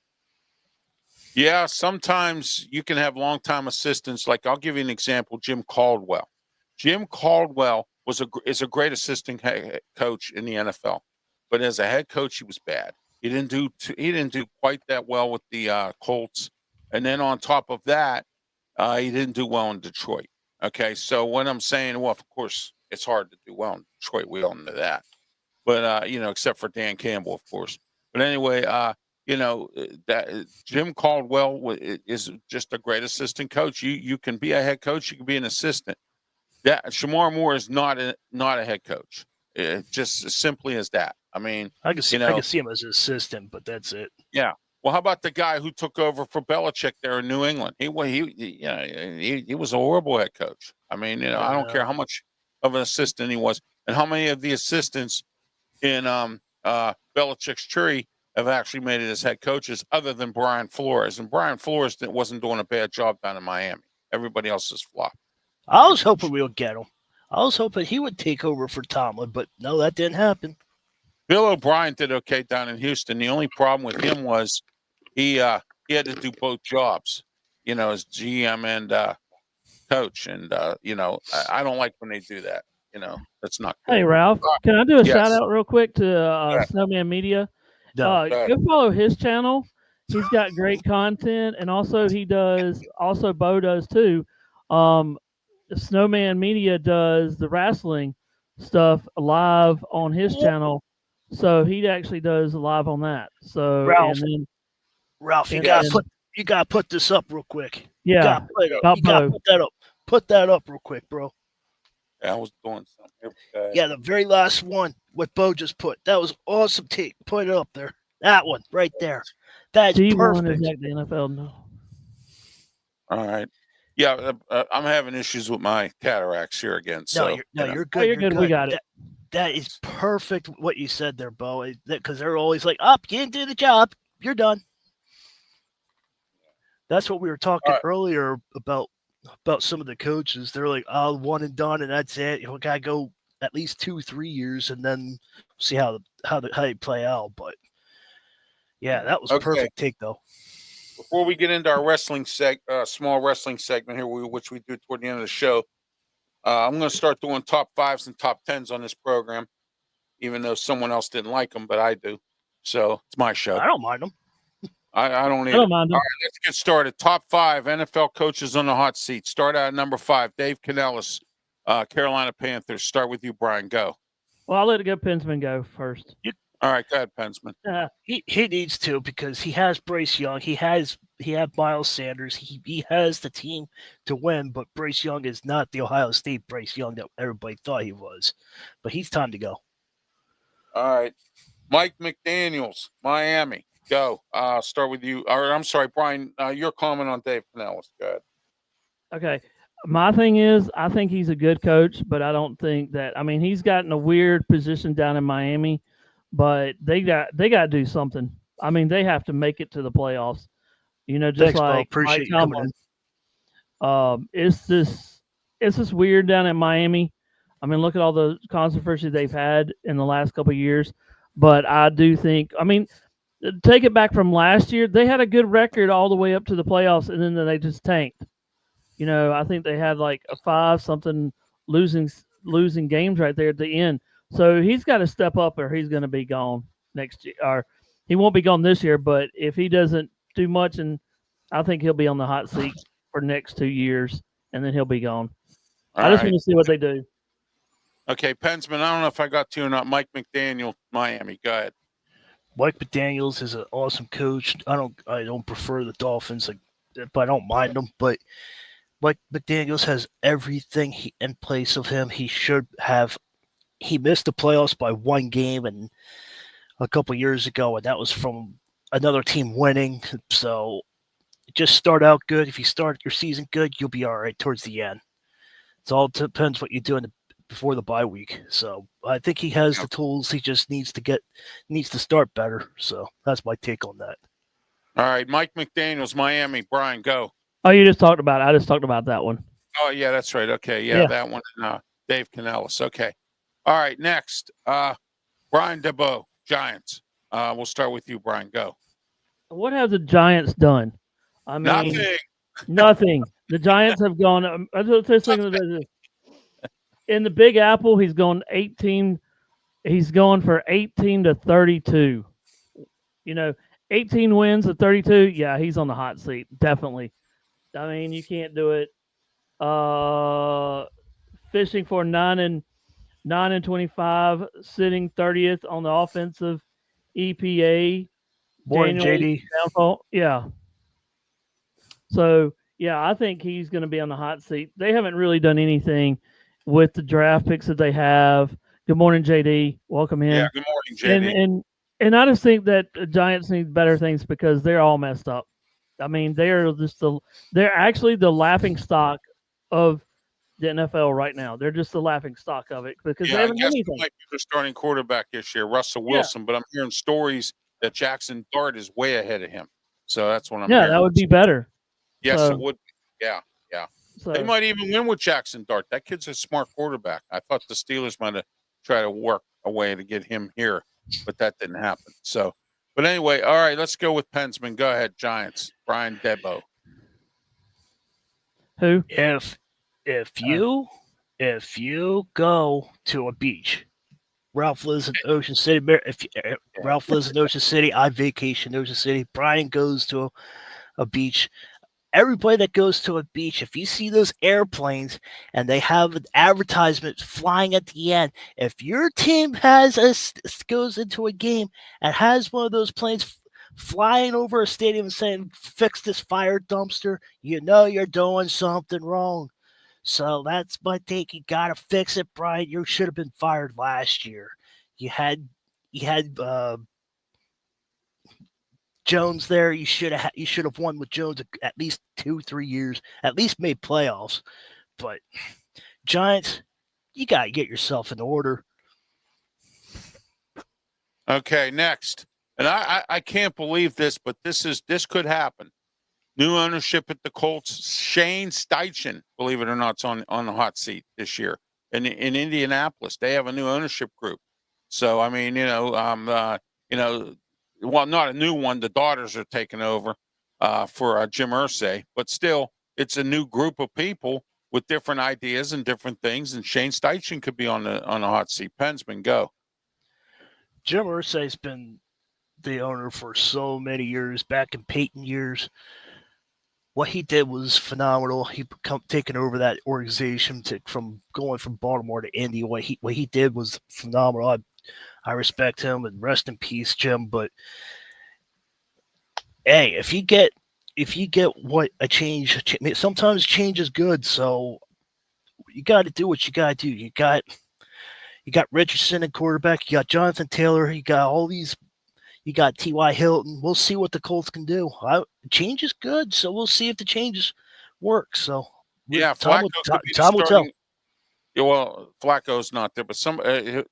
Yeah, sometimes you can have longtime assistants. Like I'll give you an example, Jim Caldwell. Jim Caldwell is a great assistant coach in the NFL, but as a head coach, he was bad. He didn't do quite that well with the Colts, and then on top of that, he didn't do well in Detroit. Okay, so what I'm saying, well, of course, it's hard to do well in Detroit. We all know that, but except for Dan Campbell, of course. But anyway, that Jim Caldwell is just a great assistant coach. You can be a head coach, you can be an assistant. That Shamar Moore is not a head coach. Just as simply as that. I mean,
I can see him as an assistant, but that's it.
Yeah. Well, how about the guy who took over for Belichick there in New England? He was a horrible head coach. I mean, I don't care how much of an assistant he was, and how many of the assistants in Belichick's tree have actually made it as head coaches, other than Brian Flores. And Brian Flores wasn't doing a bad job down in Miami. Everybody else is flop.
I was hoping we would get him. I was hoping he would take over for Tomlin, but no, that didn't happen.
Bill O'Brien did okay down in Houston. The only problem with him was he had to do both jobs, as GM and coach. And, I don't like when they do that. That's not good.
Hey, Ralph, can I do a shout out real quick to Snowman Media? Go follow his channel. He's got great content, and also Bo does too. Snowman Media does the wrestling stuff live on his channel, so he actually does live on that. So
Ralph, you gotta put this up real quick.
Yeah,
you gotta put that up. Put that up real quick, bro.
Yeah, I was doing something.
Yeah, the very last one, what Bo just put. That was awesome take. Put it up there. That one right there. That's perfect.
Is like the NFL, no.
All right. Yeah, I'm having issues with my cataracts here again. So
you're good.
You're good. We got it.
That is perfect what you said there, Bo. Because they're always like, you didn't do the job. You're done. That's what we were talking earlier about some of the coaches. They're like, one and done, and that's it. You gotta go at least 2-3 years, and then see how they play out. But yeah, that was a perfect take, though.
Before we get into our wrestling small wrestling segment here, which we do toward the end of the show, I'm going to start doing top 5s and top 10s on this program, even though someone else didn't like them, but I do. So it's my show.
I don't mind them.
I don't either.
I don't mind them.
All right, let's get started. Top 5 NFL coaches on the hot seat. Start out at number 5, Dave Canellis, Carolina Panthers. Start with you, Brian. Go.
Well, I'll let PENSMAN go first.
All right, go ahead, PENSMAN.
He needs to, because he has Bryce Young. He had Miles Sanders. He has the team to win, but Bryce Young is not the Ohio State Bryce Young that everybody thought he was. But he's time to go.
All right. Mike McDaniels, Miami. Go. Start with you. Or I'm sorry, Brian, your comment on Dave Canellis. Go ahead.
Okay. My thing is, I think he's a good coach, but I don't think that – I mean, he's gotten a weird position down in Miami, but they got to do something. I mean, they have to make it to the playoffs. You know, just
Thanks, Bo.
like Mike
Appreciate you coming in.
Tomlin. It's just weird down in Miami. I mean, look at all the controversy they've had in the last couple of years. But I do think, I mean, take it back from last year, they had a good record all the way up to the playoffs, and then they just tanked. You know, I think they had like a 5-something losing games right there at the end. So he's got to step up, or he's going to be gone next year. Or he won't be gone this year, but if he doesn't do much, and I think he'll be on the hot seat for next 2 years, and then he'll be gone. I just want to see what they do.
Okay, Pensman, I don't know if I got to or not. Mike McDaniel, Miami. Go ahead.
Mike McDaniels is an awesome coach. I don't prefer the Dolphins, but I don't mind them. But Mike McDaniels has everything in place of him. He should have. He missed the playoffs by 1 game and a couple years ago, and that was from another team winning. So just start out good. If you start your season good, you'll be all right towards the end. It all depends what you do before the bye week. So I think he has the tools. He just needs to start better. So that's my take on that.
All right, Mike McDaniels, Miami. Brian, go.
Oh, you just talked about it. I just talked about that one.
Oh, yeah, that's right. Okay, yeah. That one. Dave Canellis. Okay. All right, next. Brian DeBow, Giants. We'll start with you, Brian. Go.
What have the Giants done? I mean, nothing. The Giants have gone. In the Big Apple, he's gone 18. He's going for 18-32. You know, 18 wins to 32. Yeah, he's on the hot seat. Definitely. I mean, you can't do it. Fishing for 9-25, sitting 30th on the offensive EPA.
More than JD.
Downfall. Yeah. So, yeah, I think he's going to be on the hot seat. They haven't really done anything with the draft picks that they have. Good morning, JD. Welcome in.
Yeah, good morning, JD.
And I just think that the Giants need better things because they're all messed up. I mean, they're actually the laughing stock of the NFL right now. They're just the laughing stock of it because they haven't done anything.
Might be the starting quarterback this year, Russell Wilson, but I'm hearing stories that Jackson Dart is way ahead of him. So that's what I'm hearing.
Yeah, that would be better.
Yes, it would. Yeah. So, they might even win with Jackson Dart. That kid's a smart quarterback. I thought the Steelers might have tried to work a way to get him here, but that didn't happen. So, but anyway, all right, let's go with Pensman. Go ahead, Giants. Brian DeBow.
Who?
If you go to a beach, Ralph lives in Ocean City. Ralph lives in Ocean City, I vacation in Ocean City. Brian goes to a beach. Everybody that goes to a beach, if you see those airplanes and they have an advertisement flying at the end, if your team goes into a game and has one of those planes flying over a stadium and saying, "Fix this fire dumpster," you know you're doing something wrong. So that's my take. You gotta fix it, Brian. You should have been fired last year. You had Jones there. You should have won with Jones at least 2-3 years. At least made playoffs. But Giants, you gotta get yourself in order.
Okay, next. And I can't believe this, but this could happen. New ownership at the Colts. Shane Steichen, believe it or not, is on the hot seat this year. In Indianapolis, they have a new ownership group. So I mean, well, not a new one. The daughters are taking over for Jim Irsay, but still, it's a new group of people with different ideas and different things. And Shane Steichen could be on the hot seat. Pensman, go.
Jim Irsay's been the owner for so many years, back in Peyton years. What he did was phenomenal. He taken over that organization from going from Baltimore to Indy. What he did was phenomenal. I respect him and rest in peace, Jim. But hey, if you get what a change, sometimes change is good. So you got to do what you got to do. You got Richardson at quarterback. You got Jonathan Taylor. You got all these. You got T.Y. Hilton. We'll see what the Colts can do. Change is good, so we'll see if the changes work. So
yeah,
time will tell.
Yeah, well, Flacco's not there, but some I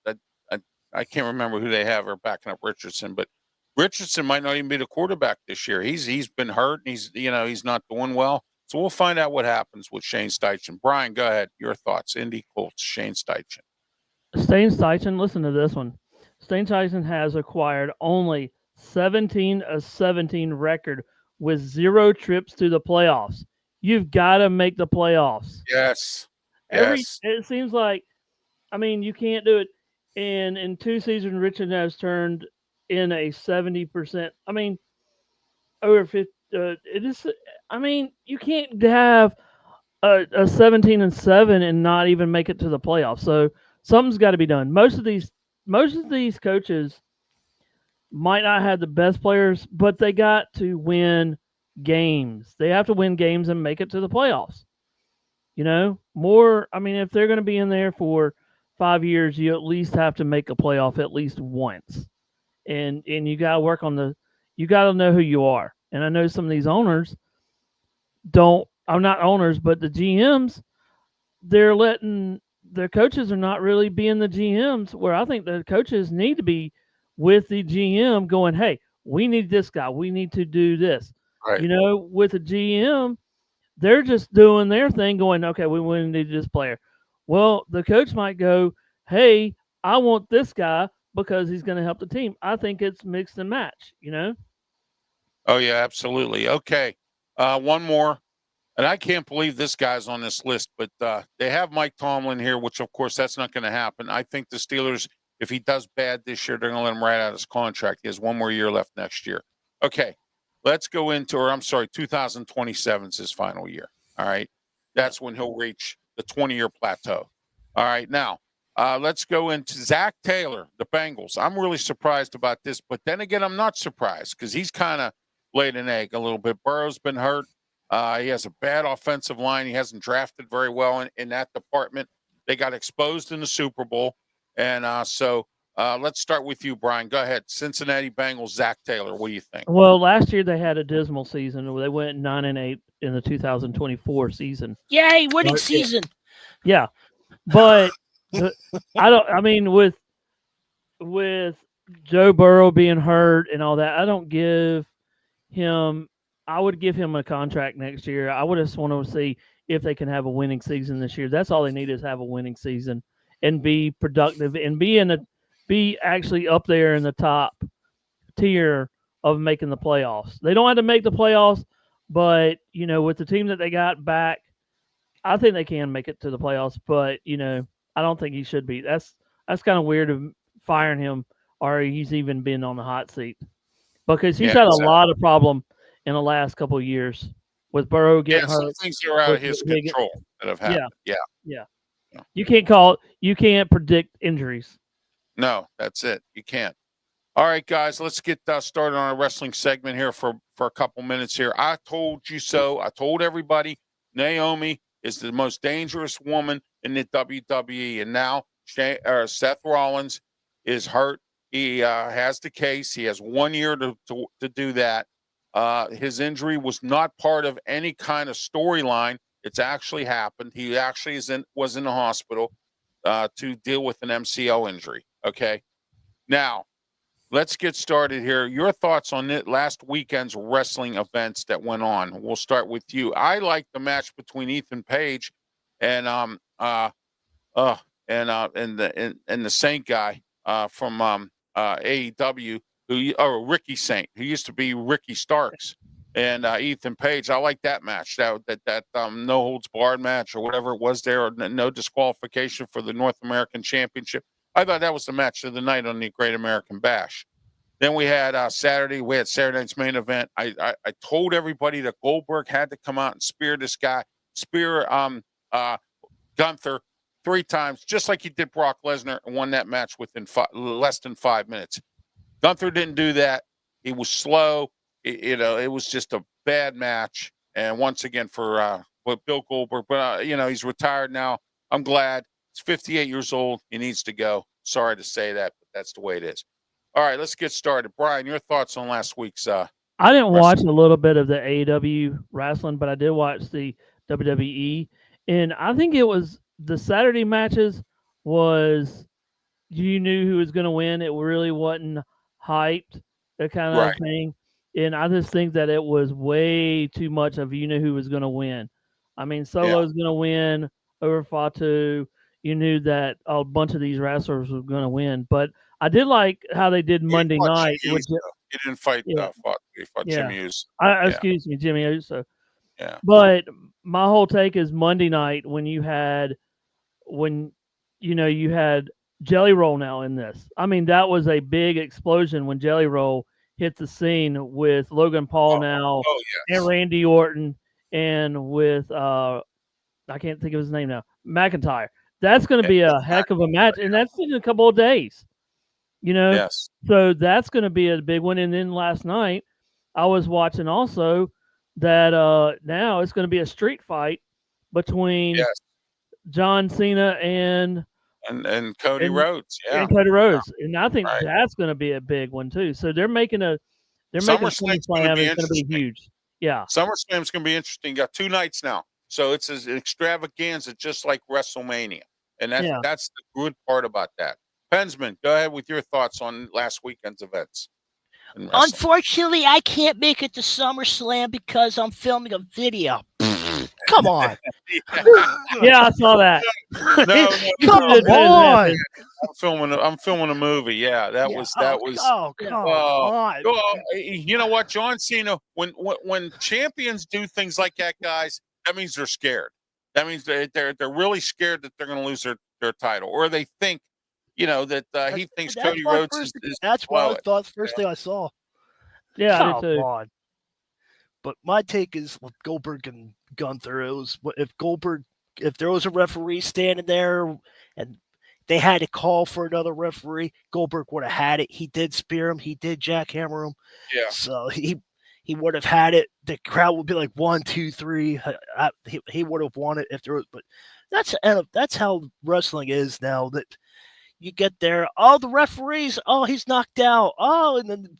can't remember who they have are backing up Richardson, but Richardson might not even be the quarterback this year. He's been hurt. And he's not doing well. So we'll find out what happens with Shane Steichen. Brian, go ahead. Your thoughts. Indy Colts, Shane Steichen.
Shane Steichen, listen to this one. Shane Steichen has acquired only 17-17 record with 0 trips to the playoffs. You've got to make the playoffs.
Yes.
It seems like, you can't do it. And in 2 seasons, Richard has turned in a 70%. Over 50. It is. You can't have a 17-7 and not even make it to the playoffs. So something's got to be done. Most of these coaches might not have the best players, but they got to win games. They have to win games and make it to the playoffs. If they're going to be in there for 5 years, you at least have to make a playoff at least once. And you got to work on you got to know who you are. And I know some of these owners I'm not owners, but the GMs, they're letting their coaches are not really being the GMs, where I think the coaches need to be with the GM going, hey, we need this guy. We need to do this.
Right.
With the GM, they're just doing their thing going, okay, we need this player. Well, the coach might go, hey, I want this guy because he's going to help the team. I think it's mix and match,
Oh, yeah, absolutely. Okay. One more. And I can't believe this guy's on this list, but they have Mike Tomlin here, which, of course, that's not going to happen. I think the Steelers, if he does bad this year, they're going to let him right out of his contract. He has 1 more year left next year. Okay. Let's go into, 2027 is his final year. All right. That's when he'll reach the 20-year plateau. All right. Now, let's go into Zach Taylor, the Bengals. I'm really surprised about this, but then again, I'm not surprised because he's kind of laid an egg a little bit. Burrow's been hurt. He has a bad offensive line. He hasn't drafted very well in that department. They got exposed in the Super Bowl. And so let's start with you, Brian. Go ahead. Cincinnati Bengals, Zach Taylor. What do you think?
Well, last year they had a dismal season. They went 9-8 in the 2024 season.
Yay, winning season.
Yeah. But with Joe Burrow being hurt and all that, I would give him a contract next year. I would just want to see if they can have a winning season this year. That's all they need is have a winning season and be productive and be actually up there in the top tier of making the playoffs. They don't have to make the playoffs, but with the team that they got back, I think they can make it to the playoffs. But I don't think he should be. That's kind of weird of firing him, or he's even been on the hot seat because he's had a lot of problem in the last couple of years with Burrow getting hurt.
Some things are out of his control that have happened. Yeah.
You can't predict injuries.
No, that's it. You can't. All right, guys, let's get started on our wrestling segment here for a couple minutes here. I told you so. I told everybody Naomi is the most dangerous woman in the WWE, and now Seth Rollins is hurt. He has the case. He has 1 year to do that. His injury was not part of any kind of storyline. It's actually happened. He actually was in the hospital to deal with an MCL injury. Okay. Now, let's get started here. Your thoughts on last weekend's wrestling events that went on. We'll start with you. I like the match between Ethan Page and the Saint guy from AEW. Ricky Saint, who used to be Ricky Starks, and Ethan Page. I like that match. That no holds barred match or whatever it was there, or no disqualification for the North American Championship. I thought that was the match of the night on the Great American Bash. Then we had Saturday. We had Saturday night's main event. I told everybody that Goldberg had to come out and spear this guy, Gunther 3 times, just like he did Brock Lesnar, and won that match within less than 5 minutes. Gunther didn't do that. He was slow. It was just a bad match. And once again for Bill Goldberg, but he's retired now. I'm glad. He's 58 years old. He needs to go. Sorry to say that, but that's the way it is. All right, let's get started. Brian, your thoughts on last week's
I didn't watch a little bit of the AEW wrestling, but I did watch the WWE. And I think it was the Saturday matches you knew who was going to win. It really wasn't hyped. that kind of
Right.
thing. And I just think that it was way too much of you knew who was going to win. I mean, Solo's going to win over Fatu. You knew that a bunch of these wrestlers were going to win, but I did like how they did Monday night.
He didn't fight.
Yeah.
He fought
Yeah.
Jimmy Uso.
Excuse me, Jimmy Uso.
Yeah.
But my whole take is Monday night when you had Jelly Roll now in this. I mean, that was a big explosion when Jelly Roll hit the scene with Logan Paul and Randy Orton and with I can't think of his name now, McIntyre. That's going to be a heck of a match, and that's in a couple of days.
Yes.
So that's going to be a big one. And then last night, I was watching also that now it's going to be a street fight between John Cena and
Cody Rhodes. Yeah.
And Cody Rhodes. And I think that's going to be a big one too. So they're making SummerSlam's going to be huge. Yeah.
SummerSlam's going to be interesting. You got 2 nights now. So it's an extravaganza just like WrestleMania. And that's the good part about that. PENSMAN, go ahead with your thoughts on last weekend's events.
Unfortunately, I can't make it to SummerSlam because I'm filming a video. Come on.
Yeah, I saw that.
Come on.
I'm filming a movie. Yeah, that was.
Oh, come on.
You know what, John Cena? When champions do things like that, guys, that means they're scared. That means they're really scared that they're going to lose their title, or they think, that he thinks Cody Rhodes is.
That's what I thought. First thing I saw.
Yeah,
come
I did too.
on. But my take is with Goldberg and Gunther. It was if there was a referee standing there and they had to call for another referee, Goldberg would have had it. He did spear him. He did jackhammer him.
Yeah.
So he would have had it. The crowd would be like 1, 2, 3. He would have won it if there was. But that's how wrestling is now. That you get there. Oh, the referees. Oh, he's knocked out. Oh, and then.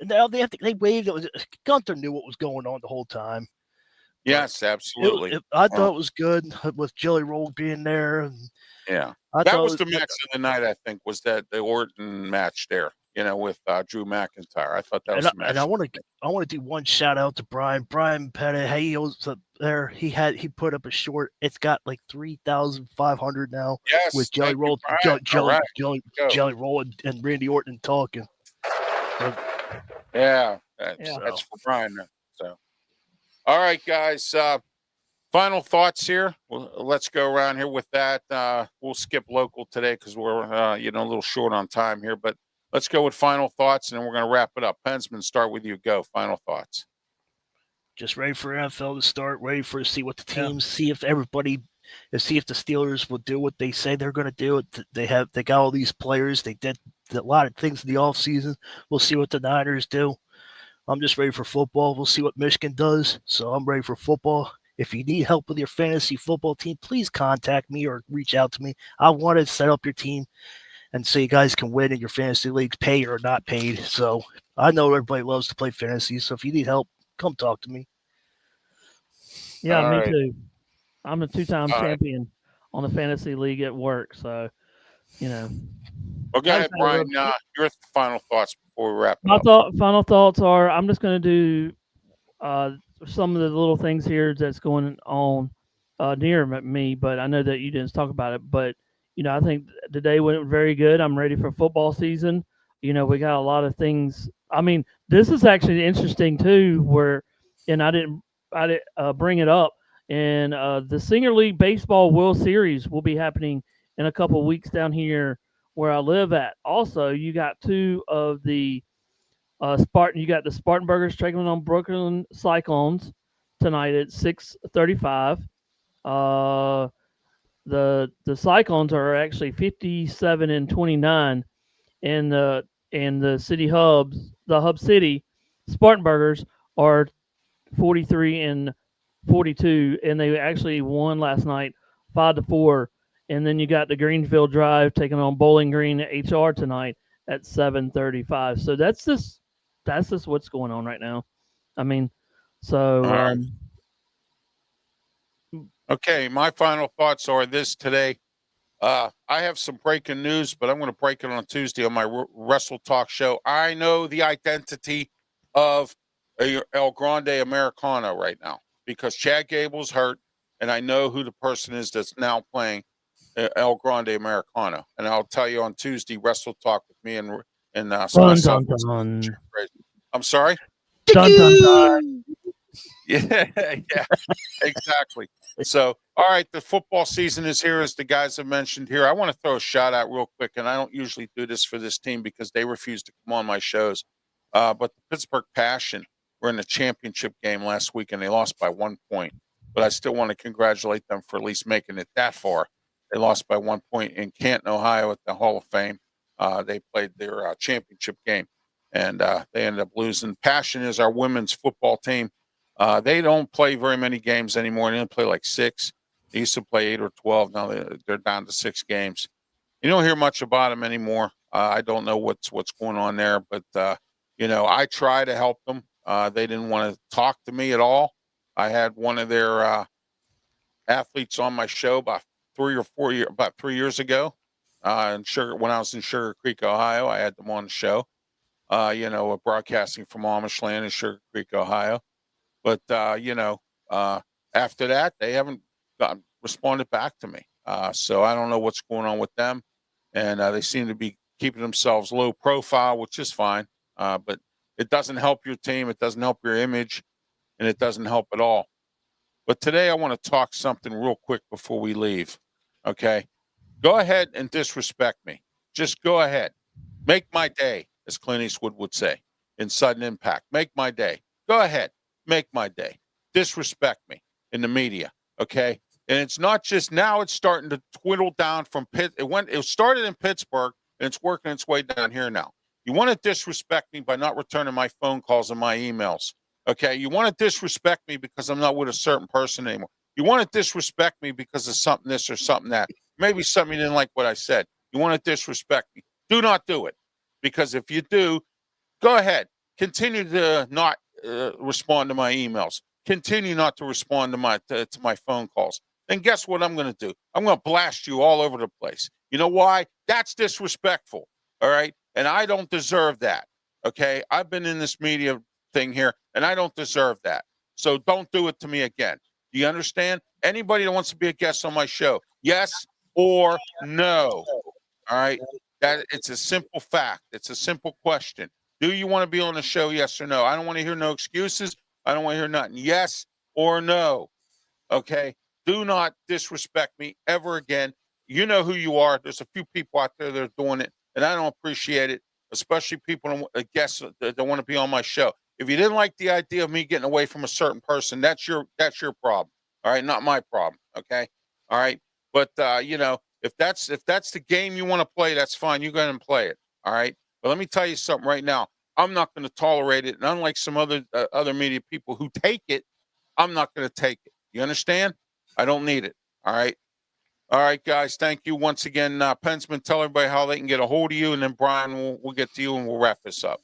Now they waved. Gunther knew what was going on the whole time.
Yes, absolutely.
I thought it was good with Jelly Roll being there. And
that was the match of the night. I think was that the Orton match there. With Drew McIntyre. I thought that was the match.
And I want to do one shout out to Bryan Pettitt. Hey, he was up there. He put up a short. It's got like 3,500 now.
Yes,
with Jelly Roll, Jelly Roll, and Randy Orton talking.
That's for Bryan. So, all right, guys. Final thoughts here. Let's go around here with that. We'll skip local today because we're a little short on time here. But let's go with final thoughts, and then we're going to wrap it up. PENSMAN, start with you. Go. Final thoughts.
Just ready for NFL to start. Ready for see what the teams see if everybody. See if the Steelers will do what they say they're going to do. They got all these players. They did a lot of things in the offseason. We'll see what the Niners do. I'm just ready for football. We'll see what Michigan does. So I'm ready for football. If you need help with your fantasy football team, please contact me or reach out to me. I want to set up your team and so you guys can win in your fantasy leagues, paid or not paid. So I know everybody loves to play fantasy. So if you need help, come talk to me.
Yeah, me too. I'm a 2-time champion on the fantasy league at work, so
Well, go ahead, Bryan. Your final thoughts before we wrap it up.
Final thoughts are: I'm just going to do some of the little things here that's going on near me, but I know that you didn't talk about it. But I think today went very good. I'm ready for football season. We got a lot of things. I mean, this is actually interesting too. And I didn't bring it up. And the Senior League Baseball World Series will be happening in a couple of weeks down here where I live at. Also, you got 2 of the You got the Spartanburgers taking on Brooklyn Cyclones tonight at 6:35. The Cyclones are actually 57-29, and the City Hubs, the Hub City Spartanburgers are 43-42, and they actually won last night 5-4. And then you got the Greenfield Drive taking on Bowling Green HR tonight at 7:35. So that's just what's going on right now. I mean, so
okay, my final thoughts are this today. I have some breaking news, but I'm going to break it on Tuesday on my Wrestle Talk show. I know the identity of El Grande Americano right now because Chad Gable's hurt, and I know who the person is that's now playing El Grande Americano. And I'll tell you on Tuesday, Wrestle Talk with me and
Dun, dun, dun.
I'm sorry?
Dun, dun, dun.
Yeah, yeah, exactly. So, all right, the football season is here, as the guys have mentioned here. I want to throw a shout out real quick, and I don't usually do this for this team because they refuse to come on my shows. But the Pittsburgh Passion were in the championship game last week, and they lost by 1 point. But I still want to congratulate them for at least making it that far. They lost by 1 point in Canton, Ohio, at the Hall of Fame. They played their championship game, and they ended up losing. Passion is our women's football team. They don't play very many games anymore. They only play like 6. They used to play 8 or 12. Now they're down to 6 games. You don't hear much about them anymore. I don't know what's going on there, but I try to help them. They didn't want to talk to me at all. I had one of their athletes on my show about 3 years ago. When I was in Sugar Creek, Ohio, I had them on the show. Broadcasting from Amish land in Sugar Creek, Ohio. But, after that, they haven't responded back to me. So I don't know what's going on with them. And they seem to be keeping themselves low profile, which is fine. But it doesn't help your team. It doesn't help your image. And it doesn't help at all. But today I want to talk something real quick before we leave. Okay? Go ahead and disrespect me. Just go ahead. Make my day, as Clint Eastwood would say in Sudden Impact. Make my day. Go ahead. Make my day. Disrespect me in the media, okay? And it's not just now; it's starting to twiddle down from Pitt. It started in Pittsburgh, and it's working its way down here now. You want to disrespect me by not returning my phone calls and my emails, okay? You want to disrespect me because I'm not with a certain person anymore. You want to disrespect me because of something this or something that. Maybe something you didn't like what I said. You want to disrespect me. Do not do it, because if you do, go ahead. Continue to not respond to my emails. Continue not to respond to my phone calls. And guess what I'm going to do? I'm going to blast you all over the place. You know why? That's disrespectful. All right. And I don't deserve that. Okay. I've been in this media thing here and I don't deserve that. So don't do it to me again. Do you understand? Anybody that wants to be a guest on my show, yes or no. All right. That it's a simple fact. It's a simple question. Do you want to be on the show? Yes or no? I don't want to hear no excuses. I don't want to hear nothing. Yes or no. Okay. Do not disrespect me ever again. You know who you are. There's a few people out there that are doing it, and I don't appreciate it, especially people, guests that want to be on my show. If you didn't like the idea of me getting away from a certain person, that's your problem. All right, not my problem. Okay. All right. But if that's the game you want to play, that's fine. You go ahead and play it. All right. But let me tell you something right now. I'm not going to tolerate it. And unlike some other media people who take it, I'm not going to take it. You understand? I don't need it. All right. All right, guys. Thank you once again. PENSMAN, tell everybody how they can get a hold of you. And then, Brian, we'll get to you and we'll wrap this up.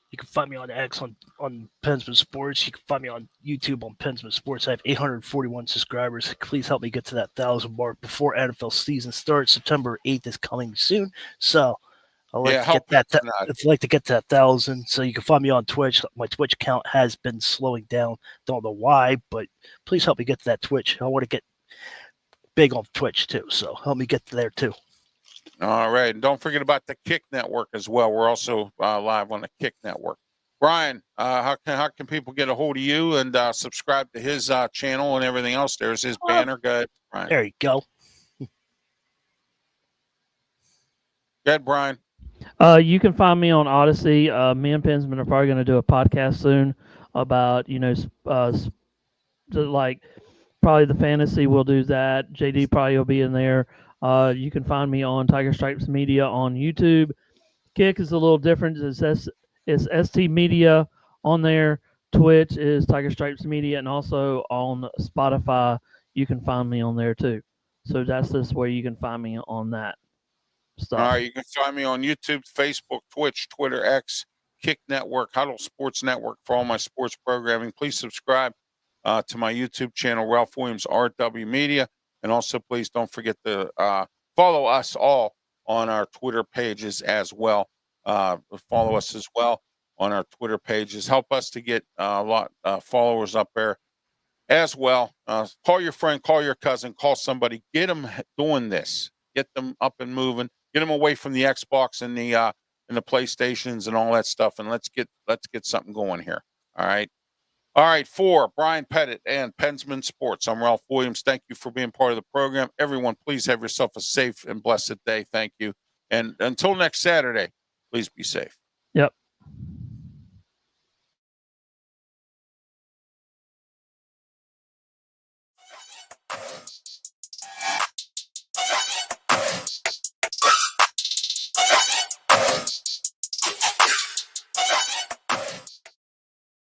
You can find me on X on PENSMAN Sports. You can find me on YouTube on PENSMAN Sports. I have 841 subscribers. Please help me get to that 1,000 mark before NFL season starts. September 8th is coming soon. So I'd like to get to that 1,000. So you can find me on Twitch. My Twitch account has been slowing down. Don't know why, but please help me get to that Twitch. I want to get big on Twitch too. So help me get there too.
All right. And don't forget about the Kick Network as well. We're also live on the Kick Network. Brian, how can people get a hold of you and subscribe to his channel and everything else? There's his banner. Go ahead, Brian.
There you go.
Go ahead, Brian.
You can find me on Odyssey. Me and PENSMAN are probably going to do a podcast soon about, like probably the fantasy. We'll do that. JD probably will be in there. You can find me on Tiger Stripes Media on YouTube. Kick is a little different. It's ST Media on there. Twitch is Tiger Stripes Media, and also on Spotify, you can find me on there too. So that's just where you can find me on that stuff.
All right, you can find me on YouTube, Facebook, Twitch, Twitter, X, Kick Network, Huddle Sports Network for all my sports programming. Please subscribe to my YouTube channel, Ralph Williams RW Media. And also, please don't forget to follow us all on our Twitter pages as well. Follow us as well on our Twitter pages. Help us to get a lot followers up there as well. Call your friend, call your cousin, call somebody. Get them doing this. Get them up and moving. Get them away from the Xbox and the PlayStations and all that stuff. And let's get something going here. All right. All right. For Bryan Pettitt and PENSMAN Sports, I'm Ralph Williams. Thank you for being part of the program. Everyone, please have yourself a safe and blessed day. Thank you. And until next Saturday, please be safe.
Yep.